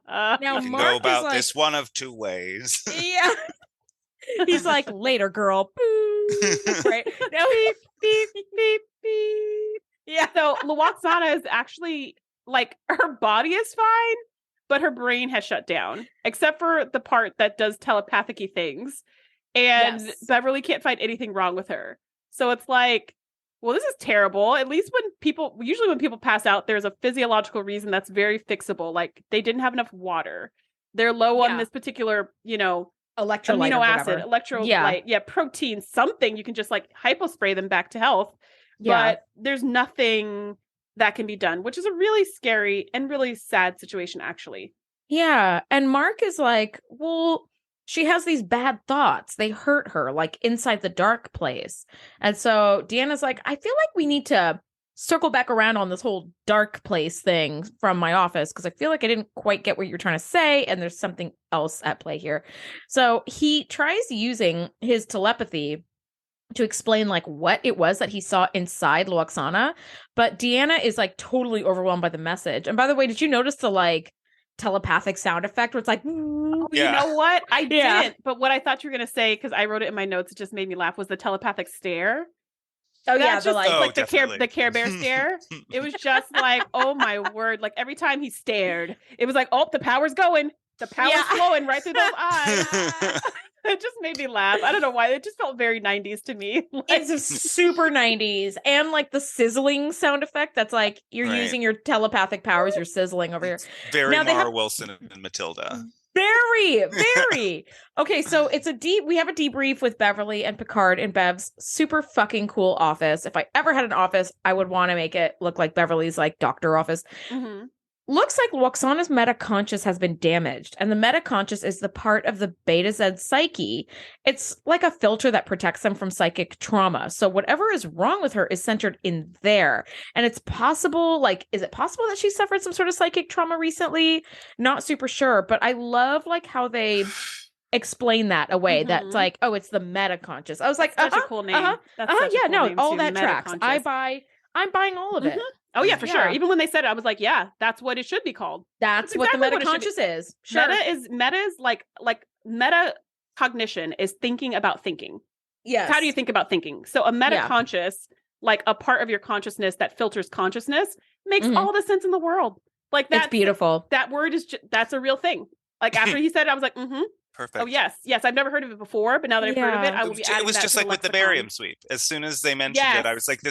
Now You can Mark go about is like, this one of two ways. yeah. He's like, later, girl. Right? Now beep, beep, beep, beep. Yeah. So Luoxana is actually like, her body is fine, but her brain has shut down, except for the part that does telepathic-y things. And Beverly can't find anything wrong with her. So it's like, well, this is terrible. At least usually when people pass out, there's a physiological reason that's very fixable. Like, they didn't have enough water. They're low on this particular, you know, electrolyte amino acid, electrolyte, protein, something. You can just like hypospray them back to health. Yeah. But there's nothing that can be done, which is a really scary and really sad situation, actually. Yeah. And Mark is like, well, she has these bad thoughts. They hurt her, like inside the dark place. And so Deanna's like, I feel like we need to circle back around on this whole dark place thing from my office, because I feel like I didn't quite get what you're trying to say, and there's something else at play here. So he tries using his telepathy to explain like what it was that he saw inside Luoxana, but Deanna is like totally overwhelmed by the message. And by the way, did you notice the like telepathic sound effect where it's like, you know what? I didn't, but what I thought you were going to say, because I wrote it in my notes, it just made me laugh, was the telepathic stare. Oh, that's yeah, like the Care Bear stare. It was just like, oh my word! Like every time he stared, it was like, oh, the power's going, the power's flowing right through those eyes. It just made me laugh. I don't know why. It just felt very 90s to me. Like, it's super 90s. And like the sizzling sound effect, that's like you're using your telepathic powers, you're sizzling over here. Very Mara Wilson and Matilda. Very. Okay, so we have a debrief with Beverly and Picard in Bev's super fucking cool office. If I ever had an office, I would want to make it look like Beverly's like doctor office. Mm-hmm. Looks like Luoxana's metaconscious has been damaged, and the metaconscious is the part of the Betazed psyche. It's like a filter that protects them from psychic trauma. So whatever is wrong with her is centered in there. And it's possible, like, is it possible that she suffered some sort of psychic trauma recently? Not super sure, but I love like how they explain that away. Mm-hmm. That's like, oh, it's the metaconscious. I was like, such a cool name. All that tracks. I'm buying all of it. Mm-hmm. Oh, yeah, for sure. Even when they said it, I was like, yeah, that's what it should be called. That's exactly what the metaconscious is. Sure. Meta is like metacognition is thinking about thinking. Yes. How do you think about thinking? So a metaconscious, like a part of your consciousness that filters consciousness, makes all the sense in the world. Like that's beautiful. That word is that's a real thing. Like after he said it, I was like, perfect. Oh, yes. I've never heard of it before, but now that I've heard of it, I will be adding it was that just to like with the barium sweep. As soon as they mentioned it, I was like,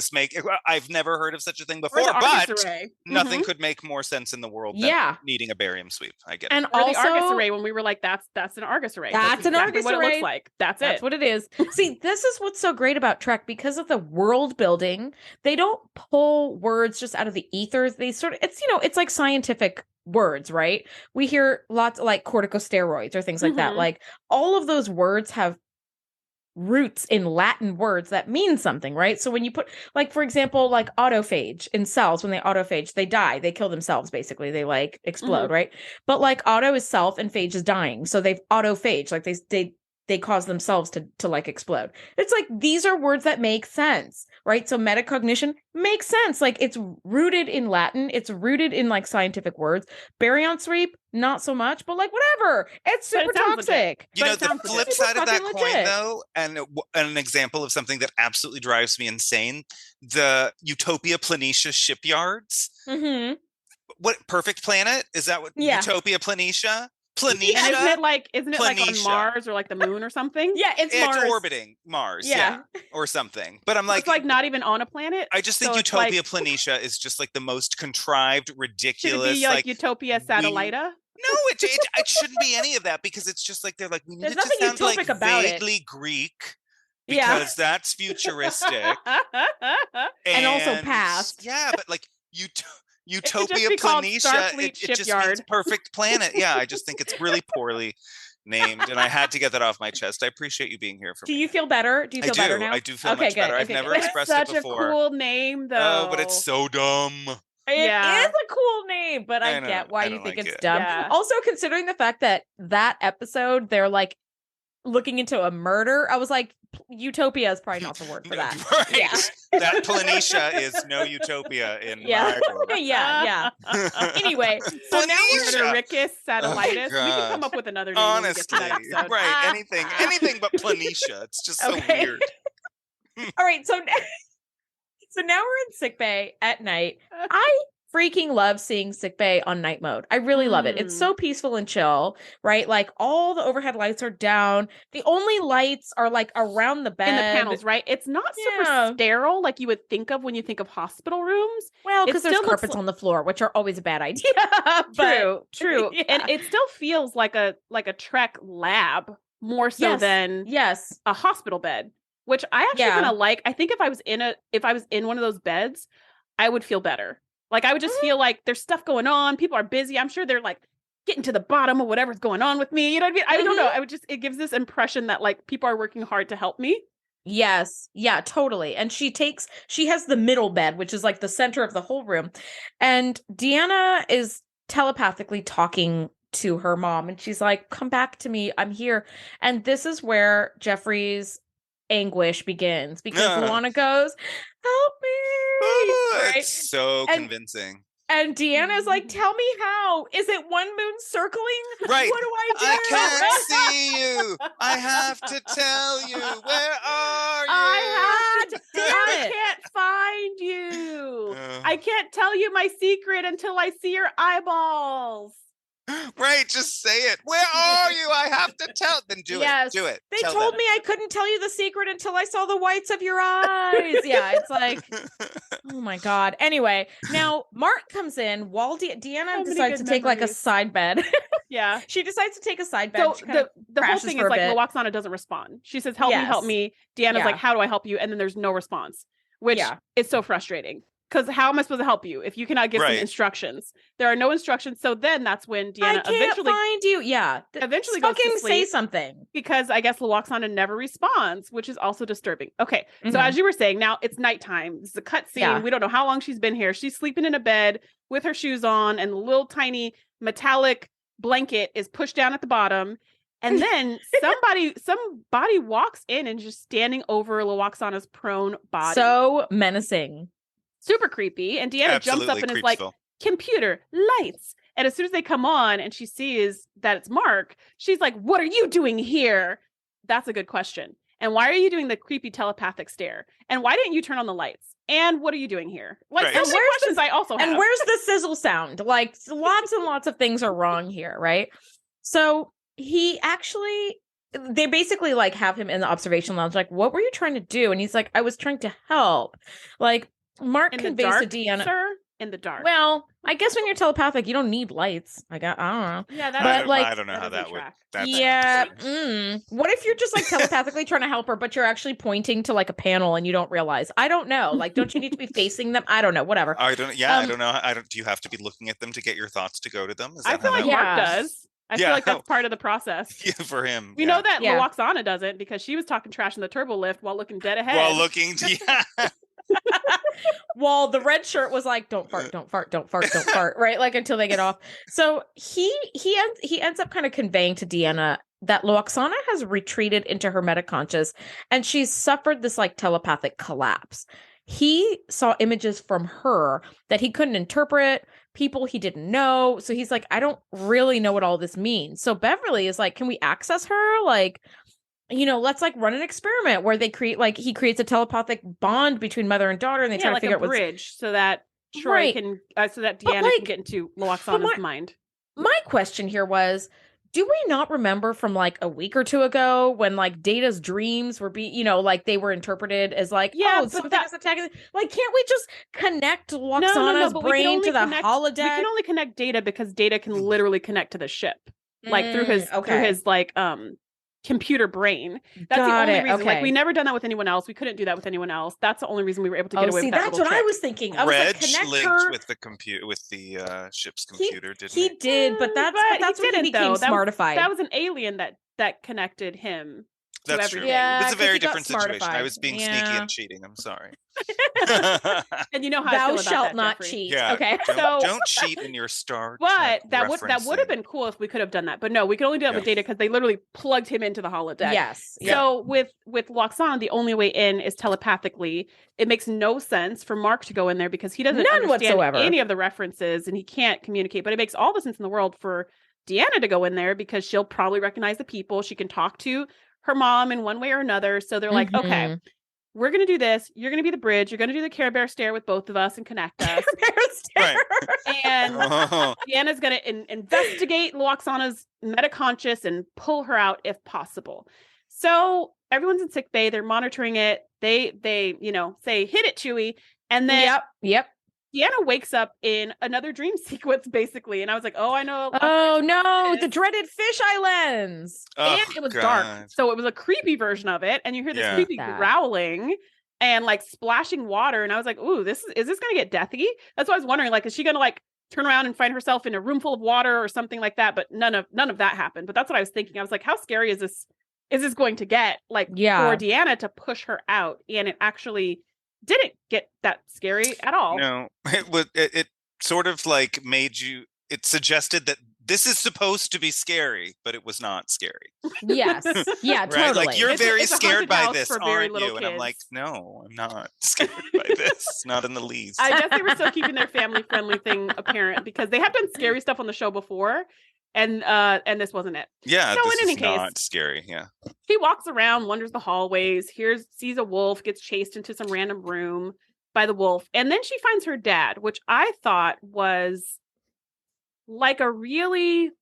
I've never heard of such a thing before, but nothing could make more sense in the world than needing a barium sweep. I get it. And also the Argus array, when we were like, that's an Argus array. That's an Argus array. What it looks like. That's what it is. See, this is what's so great about Trek. Because of the world building, they don't pull words just out of the ether. They sort of, it's like scientific words, right? We hear lots of like corticosteroids or things like that. Like all of those words have roots in Latin words that mean something, right? So when you put, like, for example, like autophage in cells, when they autophage, they die, they kill themselves, basically, they like explode, right? But like auto is self and phage is dying, so they've autophage, like they cause themselves to like explode. It's like, these are words that make sense, right? So metacognition makes sense. Like, it's rooted in Latin. It's rooted in like scientific words. Baryon sweep, not so much, but like whatever. It's super toxic. You know, the flip side of that coin though, and an example of something that absolutely drives me insane, the Utopia Planitia shipyards. Mm-hmm. What, Perfect Planet? Is that what Utopia Planitia? Planitia? And isn't it like on Mars or like the moon or something? It's Mars. It's orbiting Mars, or something. But I'm like, it's like not even on a planet. I just think Utopia Planitia is just like the most contrived, ridiculous. Should it be like Utopia Satellita? No, it shouldn't be any of that, because it's just like they're like, we need it to sound like vaguely Greek, because that's futuristic and also past. Yeah, but like Utopia Planitia, it just means Perfect Planet. Yeah, I just think it's really poorly named, and I had to get that off my chest. I appreciate you being here for me. Do you feel better? Do you feel better now? I do feel much better. I've never expressed it before. It's such a cool name, though. Oh, but it's so dumb. It is a cool name, but I get why you think it's dumb. Yeah. Also, considering the fact that episode, they're like looking into a murder. I was like, utopia is probably not the word for that. Right. Yeah. That Planitia is no utopia in Yeah. my book. yeah. Anyway, so now we're Murdericus Satellitis. We can come up with another name when we get to that Honestly, episode. right? Anything but Planitia. It's just so weird. All right, so now we're in sickbay at night. I freaking love seeing sickbay on night mode. I really love it. It's so peaceful and chill, right? Like all the overhead lights are down. The only lights are like around the bed. In the panels, right? It's not super sterile like you would think of when you think of hospital rooms. Well, because there's carpets on the floor, which are always a bad idea. True. Yeah. And it still feels like a Trek lab more so than a hospital bed, which I actually kind of like. I think if I was in one of those beds, I would feel better. Like I would just feel like there's stuff going on. People are busy. I'm sure they're like getting to the bottom of whatever's going on with me. You know what I mean? I don't know. It gives this impression that like people are working hard to help me. Yes. Yeah, totally. And she has the middle bed, which is like the center of the whole room. And Deanna is telepathically talking to her mom. And she's like, come back to me. I'm here. And this is where Jeffrey's anguish begins because Luana goes, help me. Right? It's so convincing. And Deanna's like, tell me how. Is it one moon circling? Right. What do I do? I can't see you. I have to tell you. Where are you? I can't find you. I can't tell you my secret until I see your eyeballs. Right, just say it. Where are you? I have to tell. Then do it. They told me I couldn't tell you the secret until I saw the whites of your eyes. Yeah, it's like, oh my God. Anyway, now Mark comes in while Deanna decides to take like a side bed. Yeah. She decides to take a side bed. So the whole thing is like Loaxana doesn't respond. She says, help me. Deanna's like, how do I help you? And then there's no response, which is so frustrating. Because how am I supposed to help you if you cannot give some instructions? There are no instructions. So then that's when Deanna eventually find you. Yeah. Eventually goes to sleep. Say something. Because I guess Loaxana never responds, which is also disturbing. Okay. So as you were saying, now it's nighttime. This is a cut scene. Yeah. We don't know how long she's been here. She's sleeping in a bed with her shoes on, and the little tiny metallic blanket is pushed down at the bottom. And then somebody walks in and just standing over Loaxana's prone body. So menacing. Super creepy. And Deanna jumps up and is like, computer, lights. And as soon as they come on and she sees that it's Mark, she's like, what are you doing here? That's a good question. And why are you doing the creepy telepathic stare? And why didn't you turn on the lights? And what are you doing here? Like, and questions I also have. And where's the sizzle sound? Like, lots and lots of things are wrong here, right? So they basically like have him in the observation lounge. Like, what were you trying to do? And he's like, I was trying to help. Like, Mark conveys to Deanna, sir, in the dark. Well, I guess when you're telepathic, you don't need lights. I don't know. Yeah, I don't know how that would. What if you're just like telepathically trying to help her, but you're actually pointing to like a panel and you don't realize? I don't know. Like, don't you need to be facing them? I don't know. Whatever. I don't. Yeah, I don't know. Do you have to be looking at them to get your thoughts to go to them? I feel like Mark does. I feel like that's part of the process. Yeah, for him. We know that Loaxana doesn't because she was talking trash in the turbo lift while looking dead ahead. Well, the red shirt was like, don't fart, don't fart, don't fart, don't fart, right? Like until they get off. So he ends up kind of conveying to Deanna that Loaxana has retreated into her metaconscious and she's suffered this like telepathic collapse. He saw images from her that he couldn't interpret, people he didn't know. So he's like, I don't really know what all this means. So Beverly is like, can we access her? Like, let's like run an experiment where he creates a telepathic bond between mother and daughter, and they try to figure out bridge so that Troy can, so that Deanna can get into Loaxana's mind. My question here was, do we not remember from like a week or two ago when like Data's dreams were like they were interpreted as like, something is attacking? Like, can't we just connect Loaxana's brain to the holodeck? We can only connect Data because Data can literally connect to the ship, like through his like computer brain. That's the only reason. Okay. Like, we never done that with anyone else. We couldn't do that with anyone else. That's the only reason we were able to get away with that. That's what I was thinking. I was Reg like, connect linked her with the ship's computer, didn't he? He did, but that's when he became smartified. That was an alien that connected him. That's true. Yeah, it's a very 'cause he got different situation. I smartified. was being sneaky and cheating. I'm sorry. And you know how I Thou feel about shalt that, not Jeffrey. cheat. Yeah, Okay. don't cheat in your Star But Trek that would have referencing. been cool if we could have done that. But no, we can only do that with Data because they literally plugged him into the holodeck. Yes. So with Loxana, the only way in is telepathically. It makes no sense for Mark to go in there because he doesn't understand whatsoever. any of the references and he can't communicate. But it makes all the sense in the world for Deanna to go in there because she'll probably recognize the people. She can talk to her mom in one way or another. So they're like, okay, we're going to do this. You're going to be the bridge. You're going to do the Care Bear stare with both of us and connect us. Right. And Deanna's going to investigate Loxana's metaconscious and pull her out if possible. So everyone's in sick bay. They're monitoring it. They say, hit it, Chewie. And then Yep. Deanna wakes up in another dream sequence, basically. And I was like, oh, I know. Oh, no. The dreaded fish islands. And it was dark. So it was a creepy version of it. And you hear this creepy growling and like splashing water. And I was like, ooh, is this going to get deathy? That's what I was wondering. Like, is she going to like turn around and find herself in a room full of water or something like that? But none of that happened. But that's what I was thinking. I was like, how scary is this going to get? Like for Deanna to push her out. And it actually didn't get that scary at all. No, it sort of like it suggested that this is supposed to be scary, but it was not scary. Yes. Yeah, right? totally. Like, you're very scared by this, aren't you? Kids. And I'm like, no, I'm not scared by this. Not in the least. I guess they were still keeping their family-friendly thing apparent because they have done scary stuff on the show before. And this wasn't it. Yeah, so this in any is case, not scary. Yeah. She walks around, wanders the hallways, sees a wolf, gets chased into some random room by the wolf, and then she finds her dad, which I thought was like a really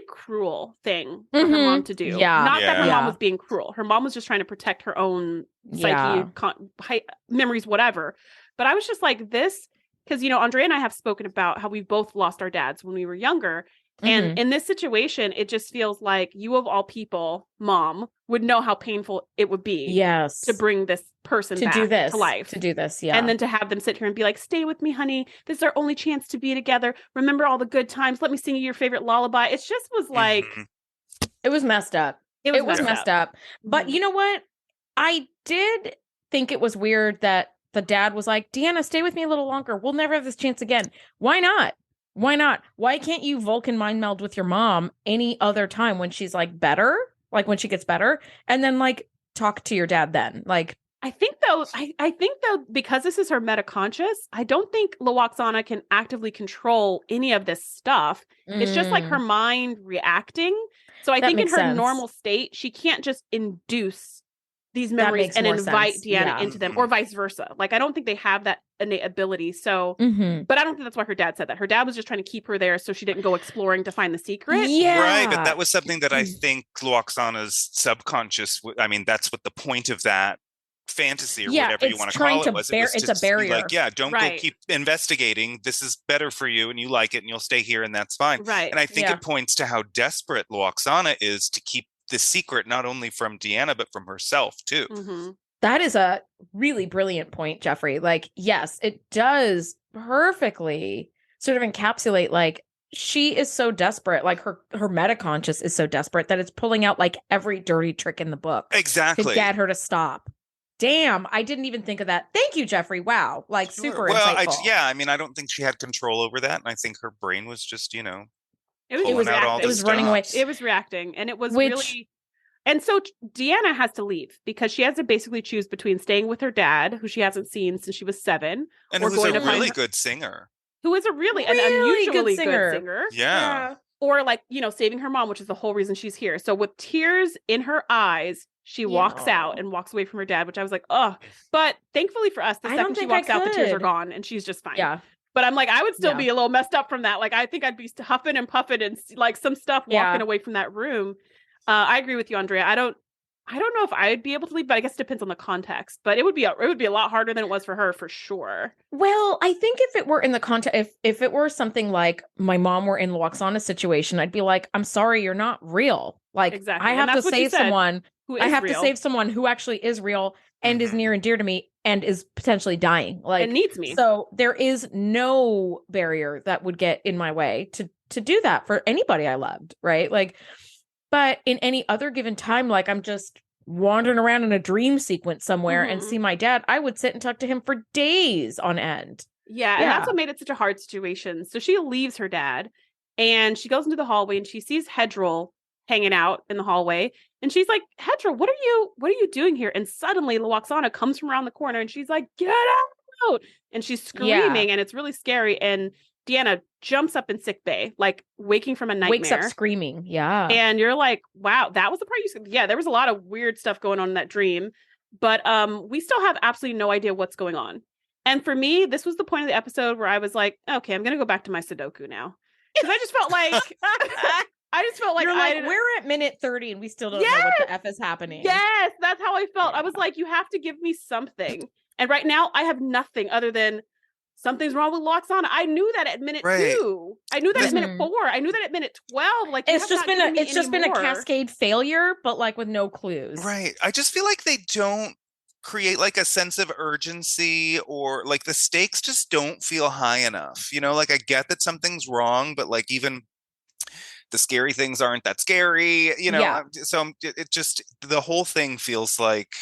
cruel thing for her mom to do. Yeah. Not that her mom was being cruel. Her mom was just trying to protect her own psyche, memories, whatever. But I was just like this. Because, Andrea and I have spoken about how we both lost our dads when we were younger. And in this situation, it just feels like you of all people, mom, would know how painful it would be to bring this person back to life. To do this, And then to have them sit here and be like, stay with me, honey. This is our only chance to be together. Remember all the good times. Let me sing you your favorite lullaby. It just was like... It was messed up. It was messed up. But you know what? I did think it was weird that the dad was like, Deanna, stay with me a little longer. We'll never have this chance again. Why not? Why can't you Vulcan mind meld with your mom any other time when she's like better? Like when she gets better? And then like talk to your dad then. Like, I think though, because this is her metaconscious, I don't think Loxana can actively control any of this stuff. It's just like her mind reacting. So I think in her normal state, she can't just induce these memories and invite Deanna into them, or vice versa. Like, I don't think they have that innate ability. So, but I don't think that's why her dad said that. Her dad was just trying to keep her there so she didn't go exploring to find the secret. Yeah. Right. But that was something that I think Loxana's subconscious, I mean, that's what the point of that fantasy or whatever you want to call it was. It's a barrier. Like, don't go keep investigating. This is better for you and you like it and you'll stay here and that's fine. Right. And I think it points to how desperate Loxana is to keep the secret, not only from Deanna, but from herself too. That is a really brilliant point, Jeffrey. Like, yes, it does perfectly sort of encapsulate, like, she is so desperate, like her metaconscious is so desperate that it's pulling out like every dirty trick in the book. Exactly. To get her to stop. Damn, I didn't even think of that. Thank you, Jeffrey. Wow. Like, super insightful. I mean, I don't think she had control over that. And I think her brain was just, It was reacting. It was running away. It was reacting. And it was really... And so Deanna has to leave because she has to basically choose between staying with her dad, who she hasn't seen since she was 7. And who's a really good singer. Who is an unusually good singer. Yeah. Or like, saving her mom, which is the whole reason she's here. So with tears in her eyes, she walks out and walks away from her dad, which I was like, oh. But thankfully for us, the second she walks out, the tears are gone and she's just fine. Yeah. But I'm like, I would still be a little messed up from that. Like, I think I'd be huffing and puffing and like some stuff walking away from that room. I agree with you, Andrea. I don't know if I would be able to leave, but I guess it depends on the context. But it would be a lot harder than it was for her, for sure. Well, I think if it were in the context, if it were something like my mom were in Loxana's situation, I'd be like, I'm sorry, you're not real. Like, exactly. I have to save someone. To save someone who actually is real and is near and dear to me and is potentially dying. Like, and needs me. So there is no barrier that would get in my way to do that for anybody I loved, right? Like, But in any other given time, like I'm just wandering around in a dream sequence somewhere and see my dad, I would sit and talk to him for days on end. Yeah, and that's what made it such a hard situation. So she leaves her dad and she goes into the hallway and she sees Hedril hanging out in the hallway. And she's like, Hedril, what are you doing here? And suddenly Lwaxana comes from around the corner and she's like, get out. And she's screaming and it's really scary. And Deanna jumps up in sickbay, like waking from a nightmare. Wakes up screaming. Yeah. And you're like, wow, that was the part there was a lot of weird stuff going on in that dream. But we still have absolutely no idea what's going on. And for me, this was the point of the episode where I was like, okay, I'm going to go back to my Sudoku now. Because I just felt like, You're like, we're at minute 30 and we still don't know what the F is happening. Yes, that's how I felt. I was like, you have to give me something. And right now I have nothing other than something's wrong with Lwaxana. I knew that at minute 2. I knew that at minute 4. I knew that at minute 12. Like it's just been a cascade failure, but like with no clues. Right. I just feel like they don't create like a sense of urgency, or like the stakes just don't feel high enough. You know, like I get that something's wrong, but like even the scary things aren't that scary, you know. So it just, the whole thing feels like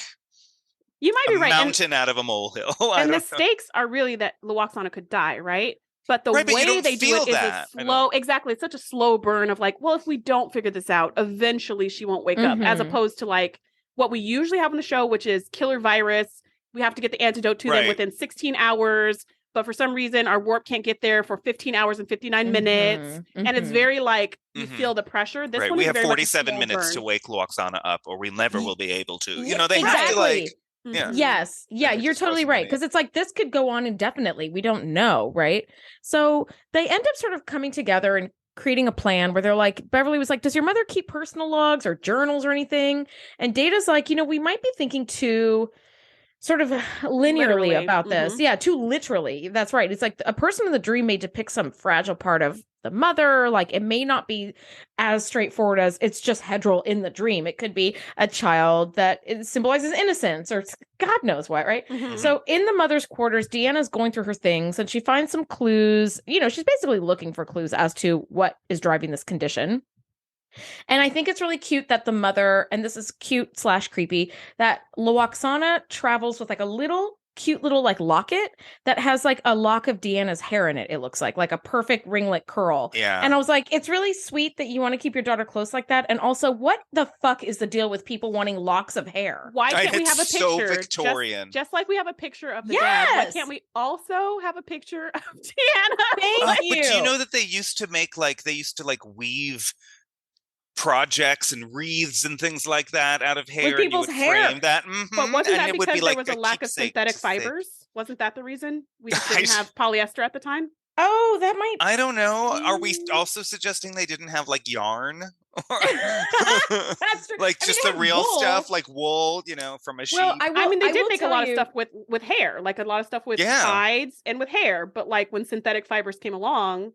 you might be right. Mountain out of a molehill. And the stakes are really that Lwaxana could die, right? But the way they do it is a slow, exactly. It's such a slow burn of like, well, if we don't figure this out, eventually she won't wake up, as opposed to like what we usually have on the show, which is killer virus. We have to get the antidote to them within 16 hours. But for some reason, our warp can't get there for 15 hours and 59 minutes. And it's very like, you feel the pressure. This one we is have very 47 minutes to wake Lwaxana up, or we never will be able to. You know, they have to like... Yeah. Yes. Yeah, you're totally right. Because it's like, this could go on indefinitely. We don't know, right? So they end up sort of coming together and creating a plan where they're like, Beverly was like, does your mother keep personal logs or journals or anything? And Data's like, you know, we might be thinking too sort of linearly about this. Yeah, too literally. That's right. It's like a person in the dream may depict some fragile part of the mother. Like it may not be as straightforward as it's just Hedril in the dream. It could be a child that symbolizes innocence or God knows what, right? So in the mother's quarters, Deanna's going through her things and she finds some clues. You know, she's basically looking for clues as to what is driving this condition. And I think it's really cute that the mother, and this is cute / creepy, that Lwaxana travels with like a cute little like locket that has like a lock of Deanna's hair in it. It looks like a perfect ringlet curl. Yeah. And I was like, it's really sweet that you want to keep your daughter close like that. And also, what the fuck is the deal with people wanting locks of hair? Why can't we have a picture? So Victorian. Just like we have a picture of the dad. Why can't we also have a picture of Deanna? Thank you. But do you know that they used to weave projects and wreaths and things like that out of hair, with people's and you would hair. frame that. But wasn't that because there was a lack of synthetic fibers? Wasn't that the reason we just didn't have polyester at the time? Oh, that might. I don't know. Are we also suggesting they didn't have like yarn? Like just the real wool stuff, like wool, you know, from a sheep. Well, I mean, they did make a lot of stuff with hair, like a lot of stuff with hides and with hair. But like when synthetic fibers came along,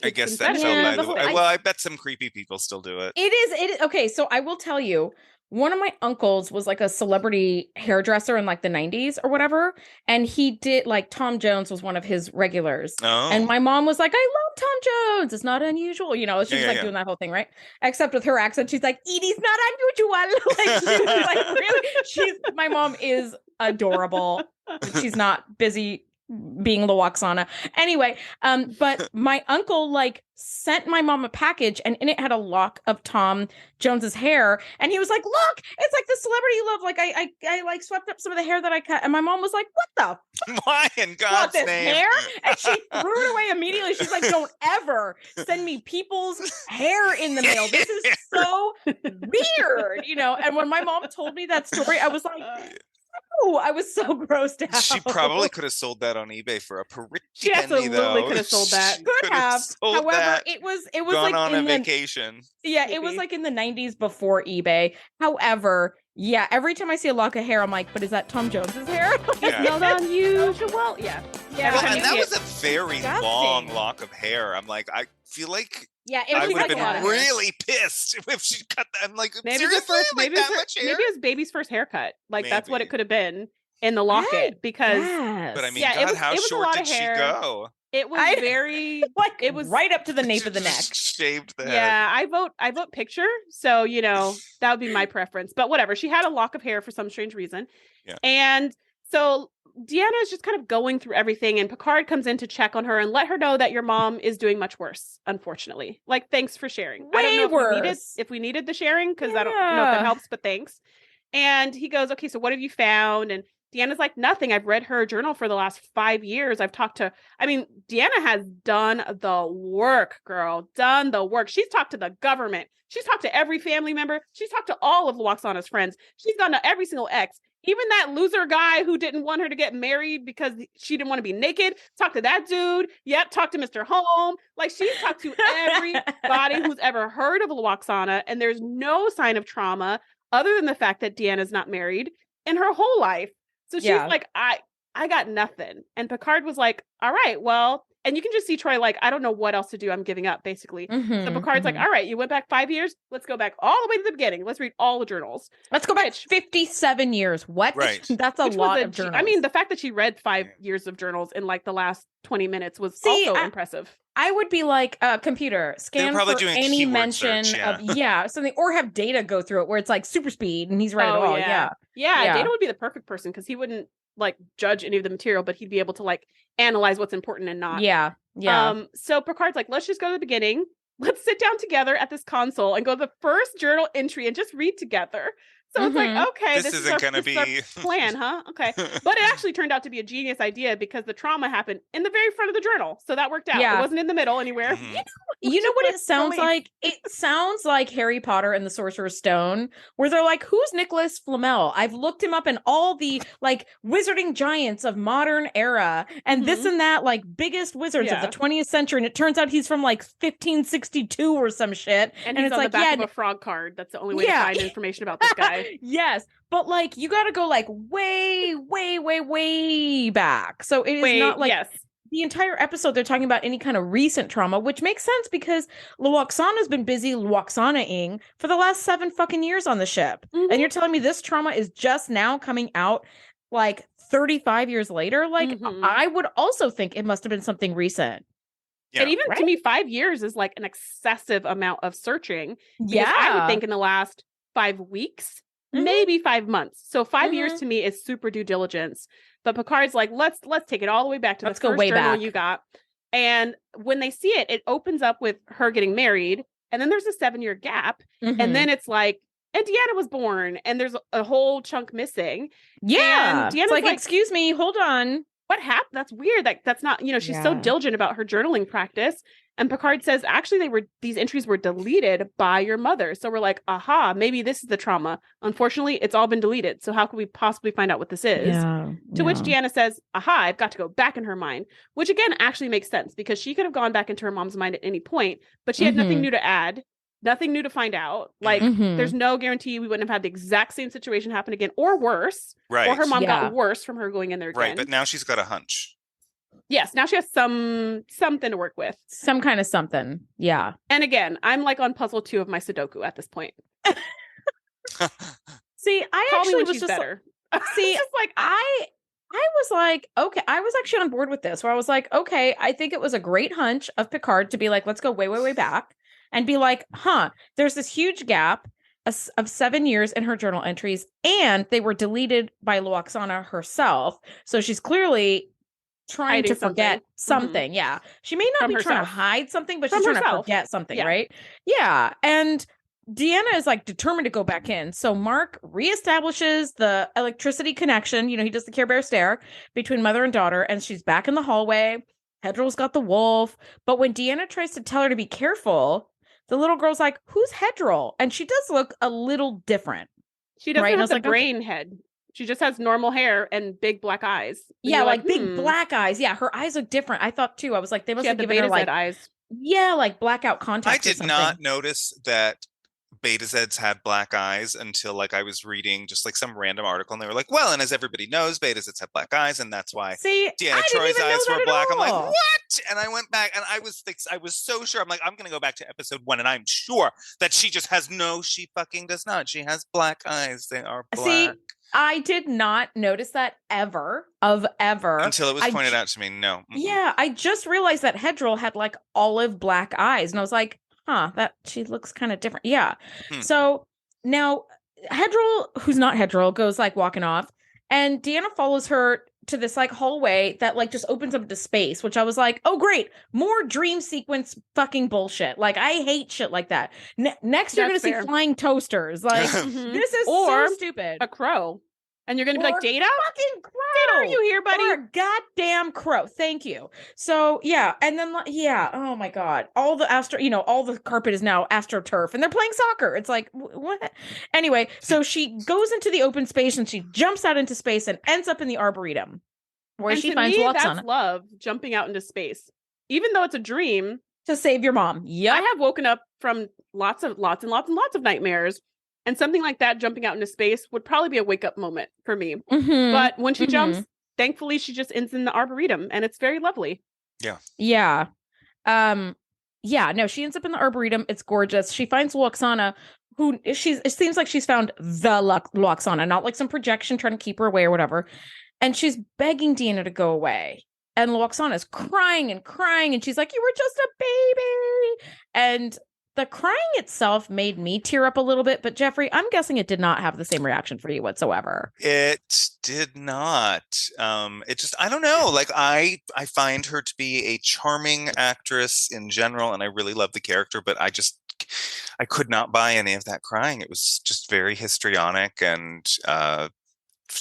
I guess that's by the way. Well, I bet some creepy people still do it. It is. Okay, so I will tell you, one of my uncles was like a celebrity hairdresser in like the 90s or whatever. And he did like Tom Jones was one of his regulars. Oh. And my mom was like, I love Tom Jones. It's not unusual. You know, she was like doing that whole thing, right? Except with her accent, she's like, it is not unusual. Like, really? My mom is adorable. She's not busy being Lwaxana. Anyway, but my uncle like sent my mom a package and in it had a lock of Tom Jones's hair. And he was like, look, it's like the celebrity you love. Like I like swept up some of the hair that I cut. And my mom was like, what the? Why in God's name? Hair? And she threw it away immediately. She's like, don't ever send me people's hair in the mail. This is so weird, you know? And when my mom told me that story, I was like, oh, I was so grossed out. She probably could have sold that on eBay for a pretty She penny, absolutely could have sold that. Could have. However, it was gone like on a vacation. Yeah, maybe. It was like in the 90s before eBay. However, yeah, every time I see a lock of hair, I'm like, but is that Tom Jones's hair? It's not unusual. Yeah. Well, and that was a very long lock of hair. I'm like, I feel like I would have been really pissed if she cut that. I'm like, maybe maybe it was baby's first haircut. Like that's what it could have been in the locket because. But I mean, God, how short did she go? It was very like it was right up to the nape of the neck. Shaved the head. Yeah, I vote picture. So, that would be my preference. But whatever. She had a lock of hair for some strange reason. Yeah. And so Deanna is just kind of going through everything, and Picard comes in to check on her and let her know that your mom is doing much worse, unfortunately. Like, thanks for sharing. I don't know if we needed the sharing, because I don't know if that helps, but thanks. And he goes, okay, so what have you found? And Deanna's like, nothing. I've read her journal for the last 5 years. Deanna has done the work, girl, done the work. She's talked to the government. She's talked to every family member. She's talked to all of Lwaxana's friends. She's gone to every single ex. Even that loser guy who didn't want her to get married because she didn't want to be naked. Talk to that dude. Yep. Talk to Mr. Home. Like, she's talked to everybody who's ever heard of Lwaxana, and there's no sign of trauma other than the fact that Deanna's not married in her whole life. So she's like, I got nothing. And Picard was like, all right, well, and you can just see Troy like, I don't know what else to do. I'm giving up, basically. So Picard's like, all right, you went back 5 years. Let's go back all the way to the beginning. Let's read all the journals. Let's go back 57 years. What? Right. That's a lot of journals. I mean, the fact that she read 5 years of journals in like the last 20 minutes was also impressive. I would be like, computer, scan for any mention of something, or have Data go through it where it's like super speed and he's right at all. Yeah, Data would be the perfect person because he wouldn't like judge any of the material, but he'd be able to like analyze what's important and not. Yeah. So Picard's like, let's just go to the beginning. Let's sit down together at this console and go to the first journal entry and just read together. So it's like, okay, this isn't going to be our plan, huh? Okay. But it actually turned out to be a genius idea because the trauma happened in the very front of the journal. So that worked out. It wasn't in the middle anywhere. You know what it sounds like? It sounds like Harry Potter and the Sorcerer's Stone, where they're like, who's Nicholas Flamel? I've looked him up in all the like wizarding giants of modern era and this and that, like biggest wizards of the 20th century. And it turns out he's from like 1562 or some shit. And he's it's on like, the back of a frog card. That's the only way to find information about this guy. Yes, but like you got to go like way back. So it is not like the entire episode they're talking about any kind of recent trauma, which makes sense because Lwaxana's been busy Lwaxana-ing for the last 7 fucking years on the ship. And you're telling me this trauma is just now coming out like 35 years later? Like I would also think it must have been something recent. Yeah. And even to me, 5 years is like an excessive amount of searching. I would think in the last 5 weeks, maybe 5 months. So 5 years to me is super due diligence. But Picard's like, let's take it all the way back to the first journal you got. And when they see it, it opens up with her getting married. And then there's a 7-year gap. And then it's like, and Deanna was born. And there's a whole chunk missing. Yeah. And Deanna's like, excuse me, hold on. What happened? That's weird. That's not, she's so diligent about her journaling practice. And Picard says, actually, these entries were deleted by your mother. So we're like, aha, maybe this is the trauma. Unfortunately, it's all been deleted. So how could we possibly find out what this is? To which Deanna says, aha, I've got to go back in her mind, which again, actually makes sense because she could have gone back into her mom's mind at any point, but she had nothing new to add, nothing new to find out. Like there's no guarantee we wouldn't have had the exact same situation happen again or worse. Right. Or her mom got worse from her going in there again. Right. But now she's got a hunch. Yes, now she has something to work with. Some kind of something. Yeah. And again, I'm like on puzzle 2 of my Sudoku at this point. See, I actually was just better. See, just like I was like, okay, I was actually on board with this where I was like, okay, I think it was a great hunch of Picard to be like, let's go way back and be like, there's this huge gap of 7 years in her journal entries and they were deleted by Lwaxana herself. So she's clearly trying to forget something. Yeah. She may not be trying to hide something, but she's trying to forget something, right? Yeah. And Deanna is like determined to go back in. So Mark reestablishes the electricity connection. He does the Care Bear stare between mother and daughter, and she's back in the hallway. Hedrill's got the wolf. But when Deanna tries to tell her to be careful, the little girl's like, who's Hedrill? And she does look a little different. She doesn't have the brain head. She just has normal hair and big black eyes. Yeah, like big black eyes. Yeah, her eyes look different. I thought too. I was like, they must have given her like eyes. Yeah, like blackout contacts. I did not notice that Betazeds had black eyes until like I was reading just like some random article and they were like, well, and as everybody knows, Betazeds have black eyes and that's why Deanna Troy's eyes were black. I'm like, what? And I went back and I was so sure. I'm like, I'm gonna go back to episode 1 and I'm sure that she just has she fucking does not. She has black eyes. They are black. See, I did not notice that ever. Until it was pointed out to me. No. Mm-mm. Yeah, I just realized that Hedril had like olive black eyes, and I was like, that she looks kind of different. Yeah. So now Hedril, who's not Hedril, goes like walking off, and Deanna follows her to this like hallway that like just opens up into space, which I was like, oh great, more dream sequence fucking bullshit. Like I hate shit like that. Next you're gonna see flying toasters. Like this is so stupid. A crow. And you're gonna be like, Data? Fucking crow. Data, are you here, buddy? Or a goddamn crow. Thank you. So yeah, and then oh my god, all the carpet is now astroturf, and they're playing soccer. It's like what? Anyway, so she goes into the open space and she jumps out into space and ends up in the arboretum, where she finds Lwaxana. That's love, jumping out into space, even though it's a dream to save your mom. Yeah, I have woken up from lots and lots of nightmares. And something like that, jumping out into space, would probably be a wake-up moment for me. But when she jumps, thankfully, she just ends in the arboretum, and it's very lovely. Yeah. Yeah. No, she ends up in the arboretum. It's gorgeous. She finds Lwaxana, it seems like she's found the Lwaxana, not like some projection trying to keep her away or whatever. And she's begging Deanna to go away. And Lwaxana is crying, and she's like, you were just a baby. And the crying itself made me tear up a little bit, but Jeffrey, I'm guessing it did not have the same reaction for you whatsoever. It did not. It just, I don't know. Like I find her to be a charming actress in general, and I really love the character, but I could not buy any of that crying. It was just very histrionic and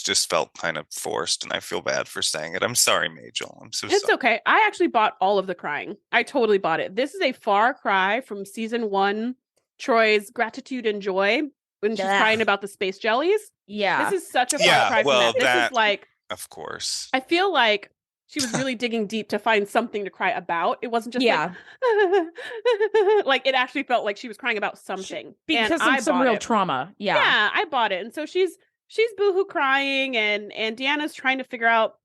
just felt kind of forced, and I feel bad for saying it. I'm sorry, Majel. I'm so sorry. It's okay. I actually bought all of the crying. I totally bought it. This is a far cry from season 1, Troy's gratitude and joy when she's crying about the space jellies. Yeah. This is such a far cry from that. This is like, of course. I feel like she was really digging deep to find something to cry about. It wasn't just like, like it actually felt like she was crying about something. Because of some real trauma. Yeah. Yeah, I bought it. And so she's boohoo crying, and Deanna's trying to figure out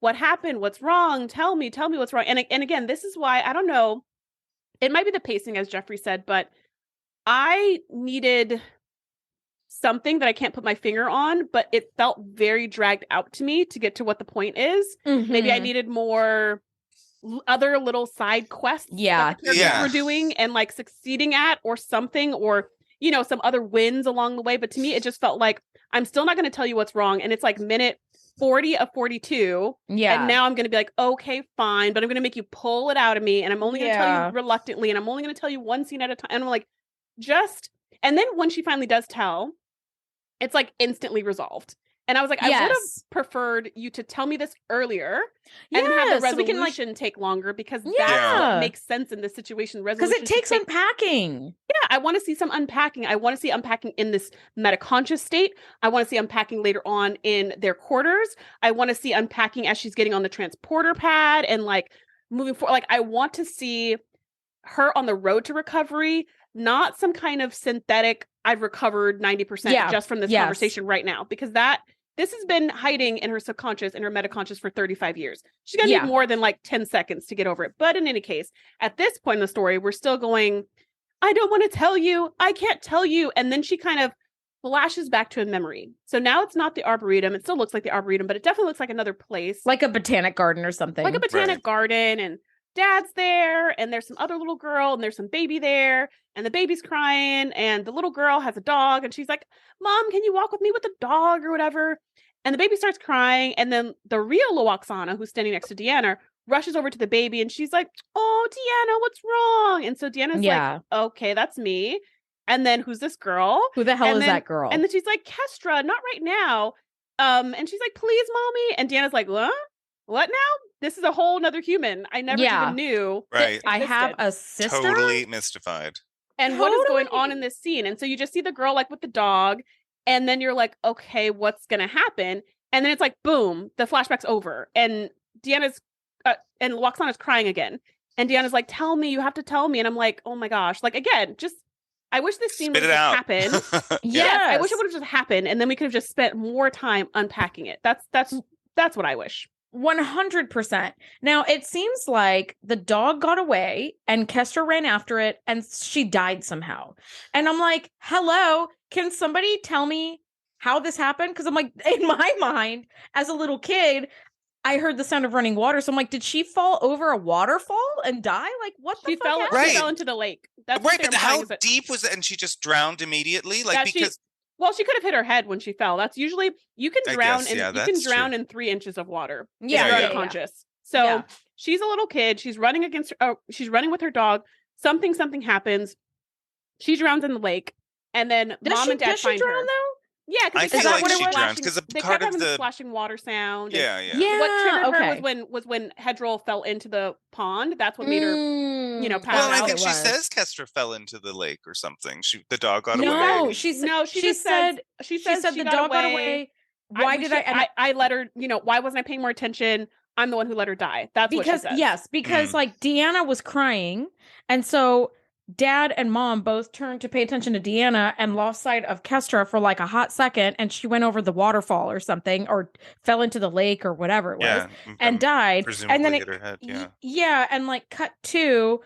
what happened, what's wrong. Tell me what's wrong. And again, this is why, I don't know, it might be the pacing, as Jeffrey said, but I needed something that I can't put my finger on, but it felt very dragged out to me to get to what the point is. Maybe I needed more other little side quests that the characters were doing and like succeeding at, or something, or some other wins along the way. But to me, it just felt like, I'm still not going to tell you what's wrong. And it's like minute 40 of 42. Yeah. And now I'm going to be like, okay, fine. But I'm going to make you pull it out of me. And I'm only going to tell you reluctantly. And I'm only going to tell you one scene at a time. And I'm like, and then when she finally does tell, it's like instantly resolved. And I was like, I would have preferred you to tell me this earlier and have the resolution take longer, because that's what makes sense in this situation. Because it takes unpacking. Yeah, I want to see some unpacking. I want to see unpacking in this metaconscious state. I want to see unpacking later on in their quarters. I want to see unpacking as she's getting on the transporter pad and like moving forward. Like I want to see her on the road to recovery, not some kind of synthetic, I've recovered 90% just from this conversation right now, because this has been hiding in her subconscious and her metaconscious for 35 years. She's going to need more than like 10 seconds to get over it. But in any case, at this point in the story, we're still going, I don't want to tell you. I can't tell you. And then she kind of flashes back to a memory. So now it's not the Arboretum. It still looks like the Arboretum, but it definitely looks like another place. Like a botanic garden or something. Like a botanic garden, and Dad's there, and there's some other little girl, and there's some baby there, and the baby's crying, and the little girl has a dog, and she's like, Mom, can you walk with me with the dog or whatever? And the baby starts crying, and then the real Lwaxana, who's standing next to Deanna, rushes over to the baby, and she's like, oh, Deanna, what's wrong? And so Deanna's like, okay, that's me. And then who's this girl? Who the hell is that girl? And then she's like, Kestra, not right now. And she's like, please, Mommy. And Deanna's like, what? What now? This is a whole nother human. I never even knew. Right. I have a sister. Totally mystified. And what is going on in this scene? And so you just see the girl like with the dog. And then you're like, okay, what's going to happen? And then it's like, boom, the flashback's over. And Deanna's, and Lwaxana's crying again. And Deanna's like, tell me, you have to tell me. And I'm like, oh my gosh. Like, again, just, I wish this scene would have happened. I wish it would have just happened. And then we could have just spent more time unpacking it. That's what I wish. 100%. Now, it seems like the dog got away and Kestra ran after it and she died somehow. And I'm like, hello, can somebody tell me how this happened. Cause I'm like, in my mind, as a little kid, I heard the sound of running water. So I'm like, did she fall over a waterfall and die? Like, what the fuck happened? She fell into the lake. That's right, but how deep was it? And she just drowned immediately? Like, because... Well, she could have hit her head when she fell. That's usually, you can drown true. in 3 inches of water. Yeah. You're unconscious. So she's a little kid. She's running she's running with her dog. Something happens. She drowns in the lake. And then mom and dad find her. Does she drown though? Yeah, I feel like she drowns because they kept having the splashing water sound. Yeah. What triggered her was when Hedril fell into the pond. That's what made her, pass out. Well, I think she says Kestra fell into the lake or something. The dog got away. No, she said the dog got away. Why did I let her? Why wasn't I paying more attention? I'm the one who let her die. That's what she says. Yes, because like Deanna was crying, and so Dad and Mom both turned to pay attention to Deanna and lost sight of Kestra for like a hot second, and she went over the waterfall or something, or fell into the lake or whatever it was, and died. And then hit her head. And like cut to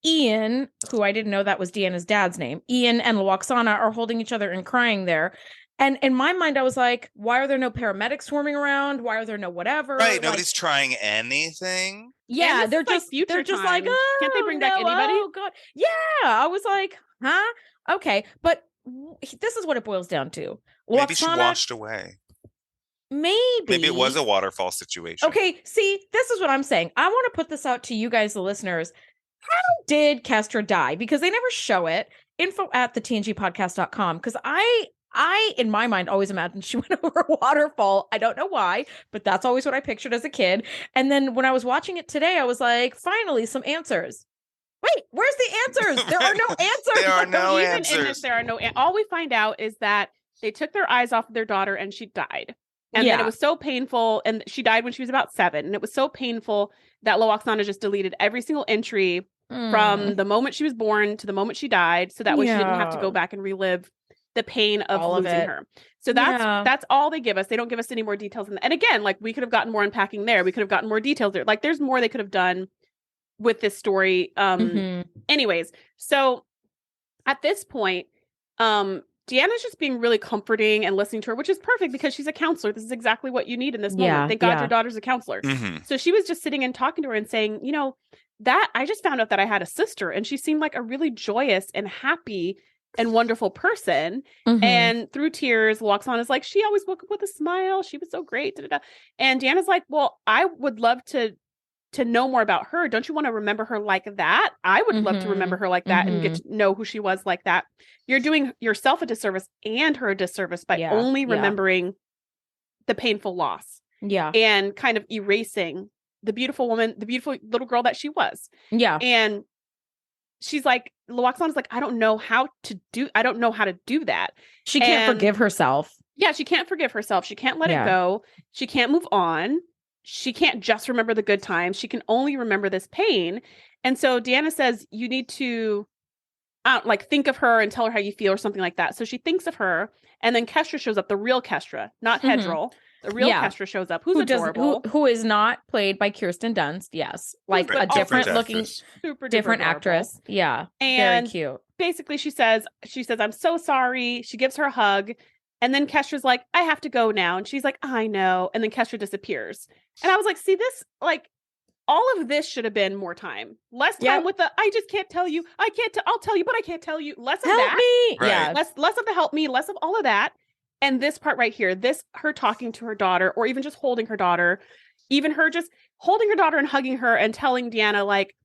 Ian, who I didn't know that was Deanna's dad's name. Ian and Lwaxana are holding each other and crying there. And in my mind, I was like, why are there no paramedics swarming around? Why are there no whatever? Right, nobody's trying anything. Yeah, they're just like, oh, can't they bring back anybody? Oh god, yeah. I was like, huh? Okay, but this is what it boils down to. Maybe she washed away. Maybe it was a waterfall situation. Okay, see, this is what I'm saying. I want to put this out to you guys, the listeners. How did Kestra die? Because they never show it. info@thetngpodcast.com. Because I, in my mind, always imagined she went over a waterfall. I don't know why, but that's always what I pictured as a kid. And then when I was watching it today, I was like, finally, some answers. Wait, where's the answers? There are no answers. There are no answers. Even in this, there are no. All we find out is that they took their eyes off of their daughter and she died. And then it was so painful. And she died when she was about 7. And it was so painful that Lwaxana just deleted every single entry from the moment she was born to the moment she died. So that way she didn't have to go back and relive the pain of losing her. So that's all they give us. They don't give us any more details. And again, like, we could have gotten more unpacking there. We could have gotten more details there. Like, there's more they could have done with this story. Anyways, so at this point, Deanna's just being really comforting and listening to her, which is perfect because she's a counselor. This is exactly what you need in this moment. Thank God your daughter's a counselor. So she was just sitting and talking to her and saying, that I just found out that I had a sister, and she seemed like a really joyous and happy and wonderful person. And through tears, Lwaxana is like, she always woke up with a smile. She was so great. Da-da-da. And Deanna's like, well, I would love to know more about her. Don't you want to remember her like that? I would love to remember her like that and get to know who she was like that. You're doing yourself a disservice and her a disservice by only remembering the painful loss. And kind of erasing the beautiful woman, the beautiful little girl that she was. And she's like, Lwaxana's like, I don't know how to do that. She can't forgive herself. Yeah, she can't forgive herself. She can't let it go. She can't move on. She can't just remember the good times. She can only remember this pain. And so Deanna says, you need to think of her and tell her how you feel or something like that. So she thinks of her, and then Kestra shows up, the real Kestra, not Hedril. The real Kestra shows up, who's adorable. Who is not played by Kirsten Dunst. Yes. Like a different looking, super different actress. Yeah. And very cute. Basically she says, I'm so sorry. She gives her a hug. And then Kestra's like, I have to go now. And she's like, I know. And then Kestra disappears. And I was like, see, this, like, all of this should have been more time. Less time with the, I just can't tell you. I'll tell you, but I can't tell you. Less of help me. Right. Yeah. Less of the help me, less of all of that. And this part right here, her talking to her daughter, or even just holding her daughter, even her just holding her daughter and hugging her and telling Deanna, like,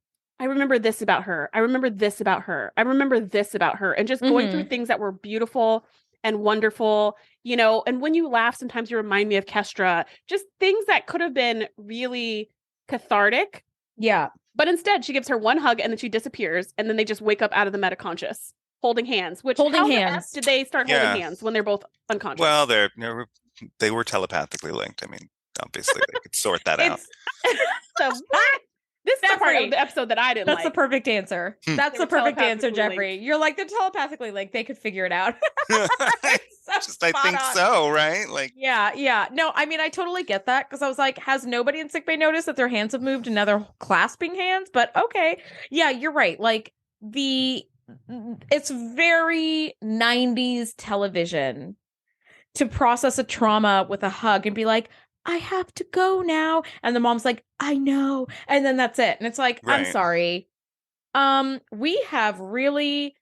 I remember this about her. I remember this about her. I remember this about her. And just going through things that were beautiful and wonderful, and when you laugh, sometimes you remind me of Kestra, just things that could have been really cathartic. Yeah. But instead she gives her one hug and then she disappears. And then they just wake up out of the meta-conscious holding hands, how the F did they start holding hands when they're both unconscious? Well, they were telepathically linked. I mean, obviously they could sort that out. So what? This is the part of the episode that I didn't like. That's the perfect answer. That's the perfect answer, Jeffrey. You're like, they're telepathically linked. They could figure it out. I think so, right? Like, yeah. No, I mean, I totally get that, because I was like, has nobody in sickbay noticed that their hands have moved and now they're clasping hands? But okay. Yeah, you're right. Like, it's very 90s television to process a trauma with a hug and be like, I have to go now. And the mom's like, I know. And then that's it. And it's like, I'm sorry. We have really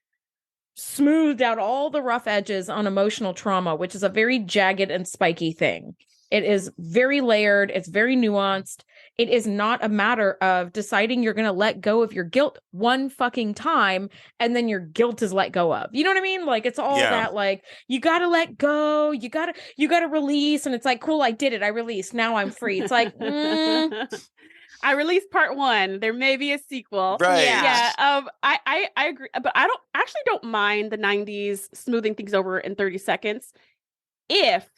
smoothed out all the rough edges on emotional trauma, which is a very jagged and spiky thing. It is very layered. It's very nuanced. It is not a matter of deciding you're going to let go of your guilt one fucking time and then your guilt is let go of. You know what I mean? Like, it's all that, like, you got to let go. You got to release. And it's like, cool, I did it. I released. Now I'm free. It's like, I released part 1. There may be a sequel. Right. Yeah. I agree. But I don't mind the 90s smoothing things over in 30 seconds if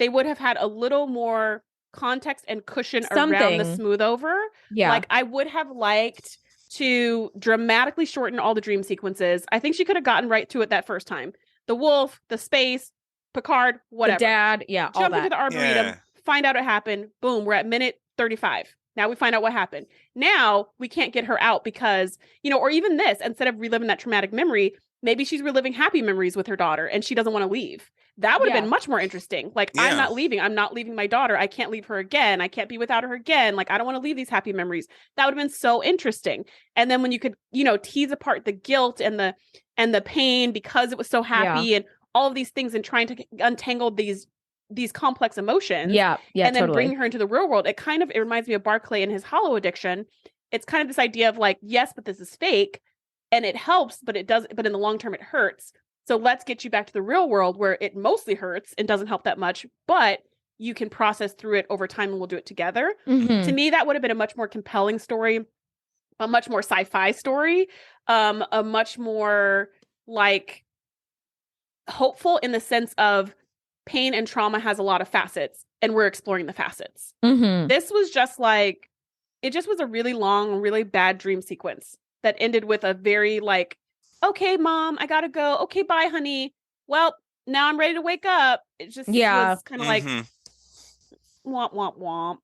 they would have had a little more context and cushion around the smooth over. Yeah. Like, I would have liked to dramatically shorten all the dream sequences. I think she could have gotten right to it that first time. The wolf, the space, Picard, whatever. The dad, yeah, all Jump that. into the Arboretum, find out what happened. Boom, we're at minute 35. Now we find out what happened. Now we can't get her out because, or even this, instead of reliving that traumatic memory, maybe she's reliving happy memories with her daughter and she doesn't want to leave. That would have been much more interesting. Like, I'm not leaving. I'm not leaving my daughter. I can't leave her again. I can't be without her again. Like, I don't want to leave these happy memories. That would have been so interesting. And then when you could, tease apart the guilt and the pain because it was so happy and all of these things and trying to untangle these complex emotions. Yeah. And then bringing her into the real world. It reminds me of Barclay and his hollow addiction. It's kind of this idea of like, yes, but this is fake and it helps, but in the long term, it hurts. So let's get you back to the real world where it mostly hurts and doesn't help that much, but you can process through it over time and we'll do it together. Mm-hmm. To me, that would have been a much more compelling story, a much more sci-fi story, a much more like hopeful in the sense of pain and trauma has a lot of facets and we're exploring the facets. Mm-hmm. This was just like, it just was a really long, really bad dream sequence that ended with a very like, okay, mom, I gotta go. Okay, bye, honey. Well, now I'm ready to wake up. It just was kind of like womp, womp, womp.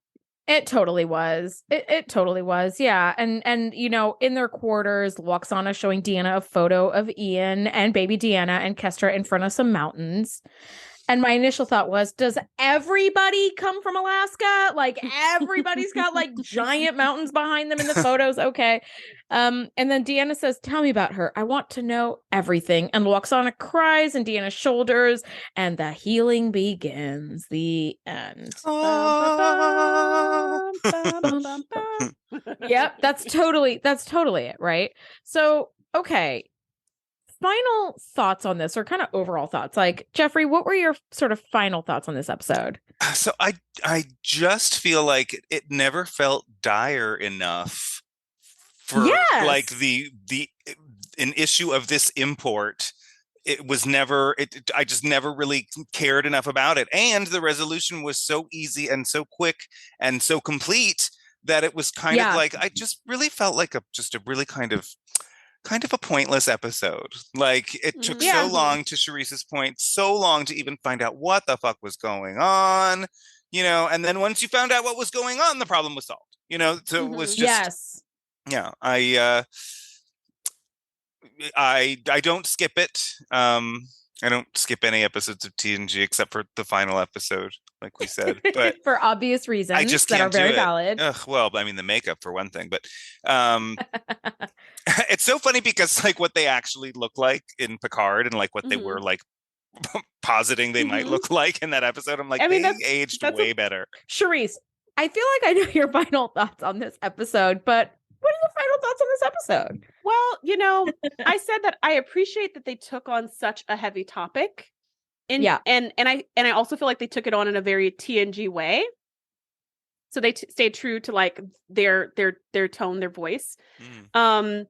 It totally was. It totally was. Yeah. And in their quarters, Loxana showing Deanna a photo of Ian and baby Deanna and Kestra in front of some mountains. And my initial thought was, does everybody come from Alaska? Like, everybody's got like giant mountains behind them in the photos. Okay. And then Deanna says, tell me about her. I want to know everything. And Loxana cries in Deanna's shoulders and the healing begins. The end. Yep. That's totally it. Right. So, okay. Final thoughts on this, or kind of overall thoughts? Like, Jeffrey, what were your sort of final thoughts on this episode? So I just feel like it never felt dire enough for like an issue of this import. It was never, I just never really cared enough about it. And the resolution was so easy and so quick and so complete that it was kind of like, I just really felt like a really kind of a pointless episode. Like, it took so long, to Shereese's point, so long to even find out what the fuck was going on, and then once you found out what was going on, the problem was solved, so it was just, I don't skip it. I don't skip any episodes of TNG except for the final episode, like we said, but for obvious reasons I just that are very valid. Well, I mean, the makeup for one thing, but it's so funny because like what they actually look like in Picard and like what they were like positing they might look like in that episode, I'm like, they aged way better. Shereese, I feel like I know your final thoughts on this episode, but what are your final thoughts on this episode? Well, I said that I appreciate that they took on such a heavy topic. And I also feel like they took it on in a very TNG way. So they stayed true to like their tone, their voice. And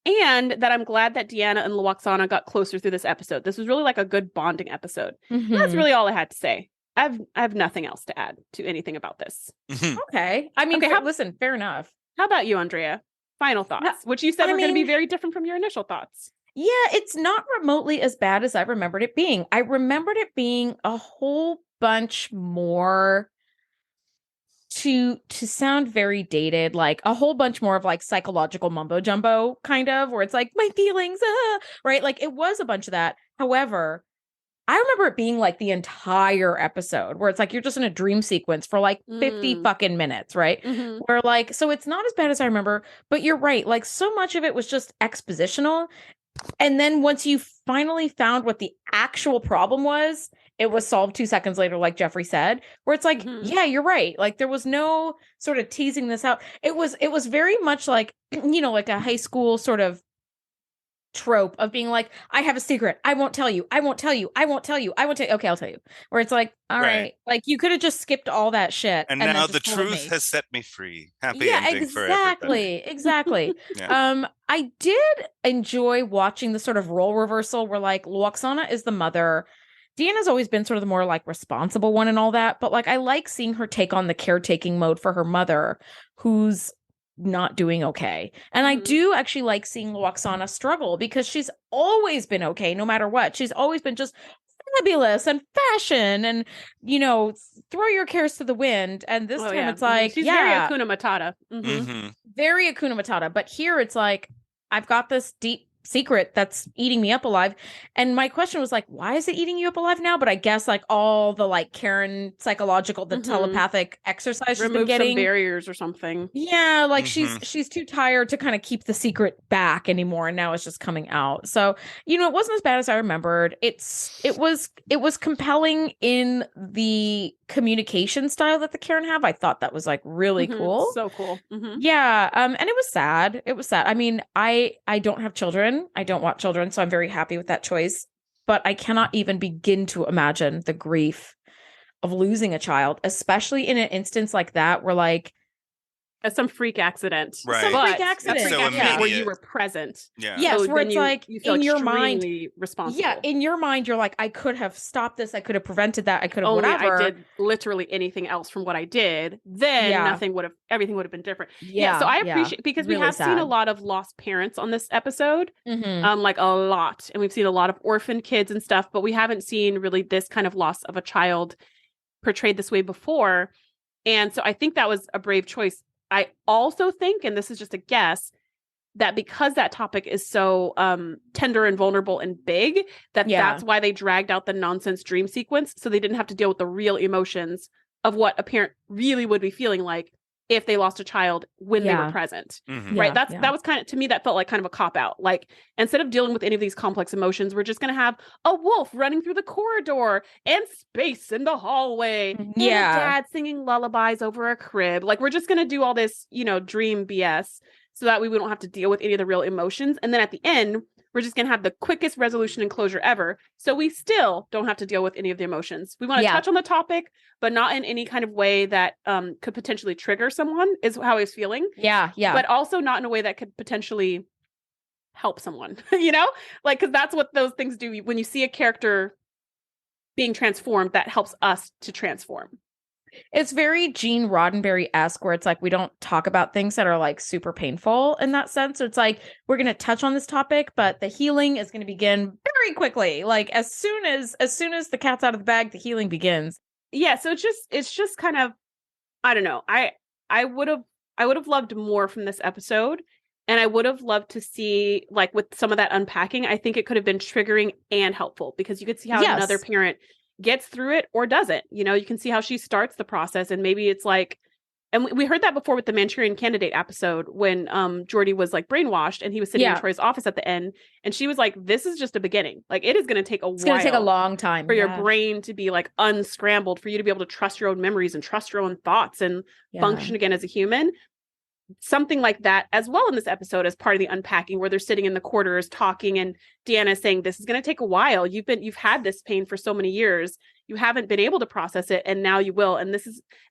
that I'm glad that Deanna and Loxana got closer through this episode. This was really like a good bonding episode. That's really all I had to say. I have nothing else to add to anything about this. Okay. I mean, listen, fair enough. How about you, Andrea? Final thoughts, which you said were going to be very different from your initial thoughts. Yeah, it's not remotely as bad as I remembered it being. I remembered it being a whole bunch more to sound very dated, like a whole bunch more of like psychological mumbo jumbo kind of, where it's like my feelings, right? Like it was a bunch of that. However, I remember it being like the entire episode where it's like you're just in a dream sequence for like 50 fucking minutes, right? Where like, so it's not as bad as I remember, but you're right. Like so much of it was just expositional. And then once you finally found what the actual problem was, it was solved 2 seconds later, like Jeffrey said, where it's like, yeah, you're right. Like there was no sort of teasing this out. It was very much like, you know, like a high school sort of trope of being like, I have a secret. I won't tell you. I won't tell you. I won't tell you. I won't tell you. Okay, I'll tell you. Where it's like, all right. Like you could have just skipped all that shit. And now the truth has set me free. Happy ending for everybody. Exactly. I did enjoy watching the sort of role reversal where like Lwaxana is the mother. Deanna's always been sort of the more like responsible one and all that. But like I like seeing her take on the caretaking mode for her mother, who's not doing okay. And I do actually like seeing Lwaxana struggle because she's always been okay no matter what. She's always been just fabulous and fashion and, you know, throw your cares to the wind. And this time it's like, she's very Hakuna Matata. Very Hakuna Matata. But here it's like, I've got this deep secret that's eating me up alive. And my question was like, why is it eating you up alive now? But I guess like all the like Karen psychological, the telepathic exercise she's been getting, some barriers or something. Yeah, like she's too tired to kind of keep the secret back anymore, and now it's just coming out. So, you know, it wasn't as bad as I remembered. It was compelling in the communication style that the Karen have. I thought that was like really cool. So cool. Yeah. And it was sad. It was sad. I mean, I don't have children. I don't want children, so I'm very happy with that choice. But I cannot even begin to imagine the grief of losing a child, especially in an instance like that where like some freak accident. Right. Some freak accident. So where you were present. Yeah. Yes, so where it's like you feel in your mind responsible. Yeah, in your mind you're like, I could have stopped this, I could have prevented that, I could have Only whatever. I did literally anything else from what I did, then everything would have been different. So I appreciate because really we have sad. seen a lot of lost parents on this episode. Like a lot. And we've seen a lot of orphan kids and stuff, but we haven't seen really this kind of loss of a child portrayed this way before. And so I think that was a brave choice. I also think, and this is just a guess, that because that topic is so tender and vulnerable and big, that's why they dragged out the nonsense dream sequence. So they didn't have to deal with the real emotions of what a parent really would be feeling like if they lost a child when they were present. Right. That was kind of, to me, that felt like kind of a cop out. Like instead of dealing with any of these complex emotions, we're just going to have a wolf running through the corridor and space in the hallway. And a dad singing lullabies over a crib. Like we're just going to do all this, you know, dream BS so that we don't have to deal with any of the real emotions. And then at the end, we're just going to have the quickest resolution and closure ever. So we still don't have to deal with any of the emotions. We want to touch on the topic, but not in any kind of way that could potentially trigger someone is how I was feeling. Yeah. But also not in a way that could potentially help someone, you know, like, because that's what those things do. When you see a character being transformed, that helps us to transform. It's very Gene Roddenberry-esque where it's like we don't talk about things that are like super painful in that sense. So it's like we're going to touch on this topic, but the healing is going to begin very quickly. Like as soon as the cat's out of the bag, the healing begins. Yeah, so it's just kind of, I don't know. I would have loved more from this episode, and I would have loved to see, like, with some of that unpacking, I think it could have been triggering and helpful because you could see how another parent gets through it or doesn't. You know, you can see how she starts the process, and maybe it's like, and we heard that before with the Manchurian Candidate episode when Geordi was like brainwashed and he was sitting in Troy's office at the end, and she was like, this is just a beginning. Like it is going to take a while. It's going to take a long time for your brain to be like unscrambled, for you to be able to trust your own memories and trust your own thoughts and function again as a human. Something like that as well in this episode as part of the unpacking, where they're sitting in the quarters talking and Deanna is saying, this is going to take a while. You've had this pain for so many years. You haven't been able to process it, and now you will. And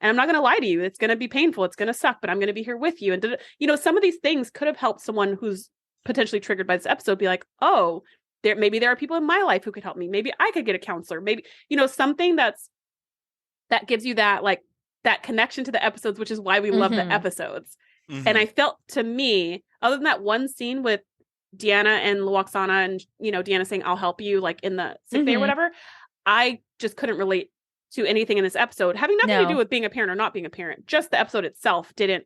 I'm not going to lie to you. It's going to be painful. It's going to suck, but I'm going to be here with you. And you know, some of these things could have helped someone who's potentially triggered by this episode be like, oh, maybe there are people in my life who could help me. Maybe I could get a counselor. Maybe, you know, something that gives you that, like, that connection to the episodes, which is why we love the episodes. And I felt, to me, other than that one scene with Deanna and Lwaxana and, you know, Deanna saying, I'll help you, like in the sick bay or whatever, I just couldn't relate to anything in this episode, having nothing to do with being a parent or not being a parent. Just the episode itself didn't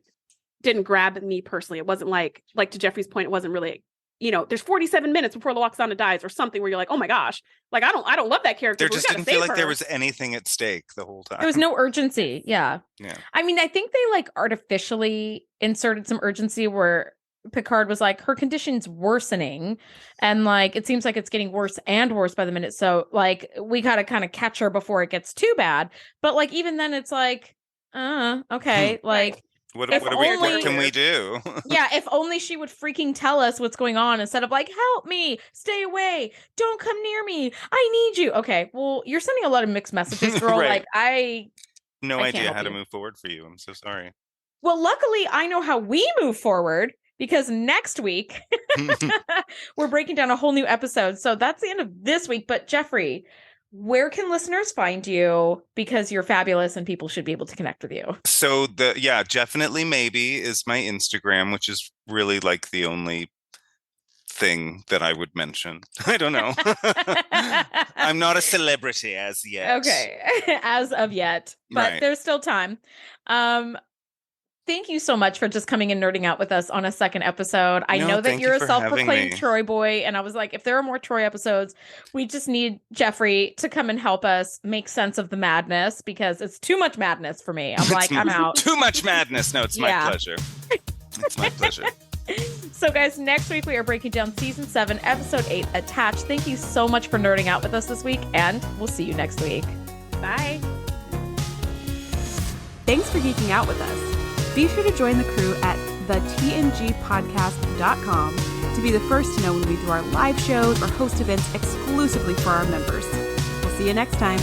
grab me personally. It wasn't like to Jeffrey's point, it wasn't really there's 47 minutes before Loxana dies or something where you're like, oh my gosh, like I don't love that character. There just didn't feel like there was anything at stake the whole time. There was no urgency. Yeah. Yeah. I mean, I think they like artificially inserted some urgency where Picard was like, her condition's worsening, and like it seems like it's getting worse and worse by the minute. So like we gotta kind of catch her before it gets too bad. But like even then, it's like, okay, like. What can we do? Yeah, if only she would freaking tell us what's going on instead of like, help me, stay away, don't come near me, I need you. Okay, well, you're sending a lot of mixed messages, girl. Right. Like, I idea how to move forward for you. I'm so sorry. Well, luckily, I know how we move forward because next week we're breaking down a whole new episode. So that's the end of this week. But Jeffrey, where can listeners find you? Because you're fabulous and people should be able to connect with you. So definitely maybe is my Instagram, which is really like the only thing that I would mention. I don't know. I'm not a celebrity as yet. Okay. As of yet. But There's still time. Thank you so much for just coming and nerding out with us on a second episode. I know that you're a self-proclaimed Troy boy, and I was like, if there are more Troy episodes, we just need Jeffrey to come and help us make sense of the madness because it's too much madness for me. I'm like, I'm out. Too much madness. No, it's my pleasure. It's my pleasure. So guys, next week we are breaking down season 7, episode 8, Attached. Thank you so much for nerding out with us this week, and we'll see you next week. Bye. Thanks for geeking out with us. Be sure to join the crew at thetngpodcast.com to be the first to know when we do our live shows or host events exclusively for our members. We'll see you next time.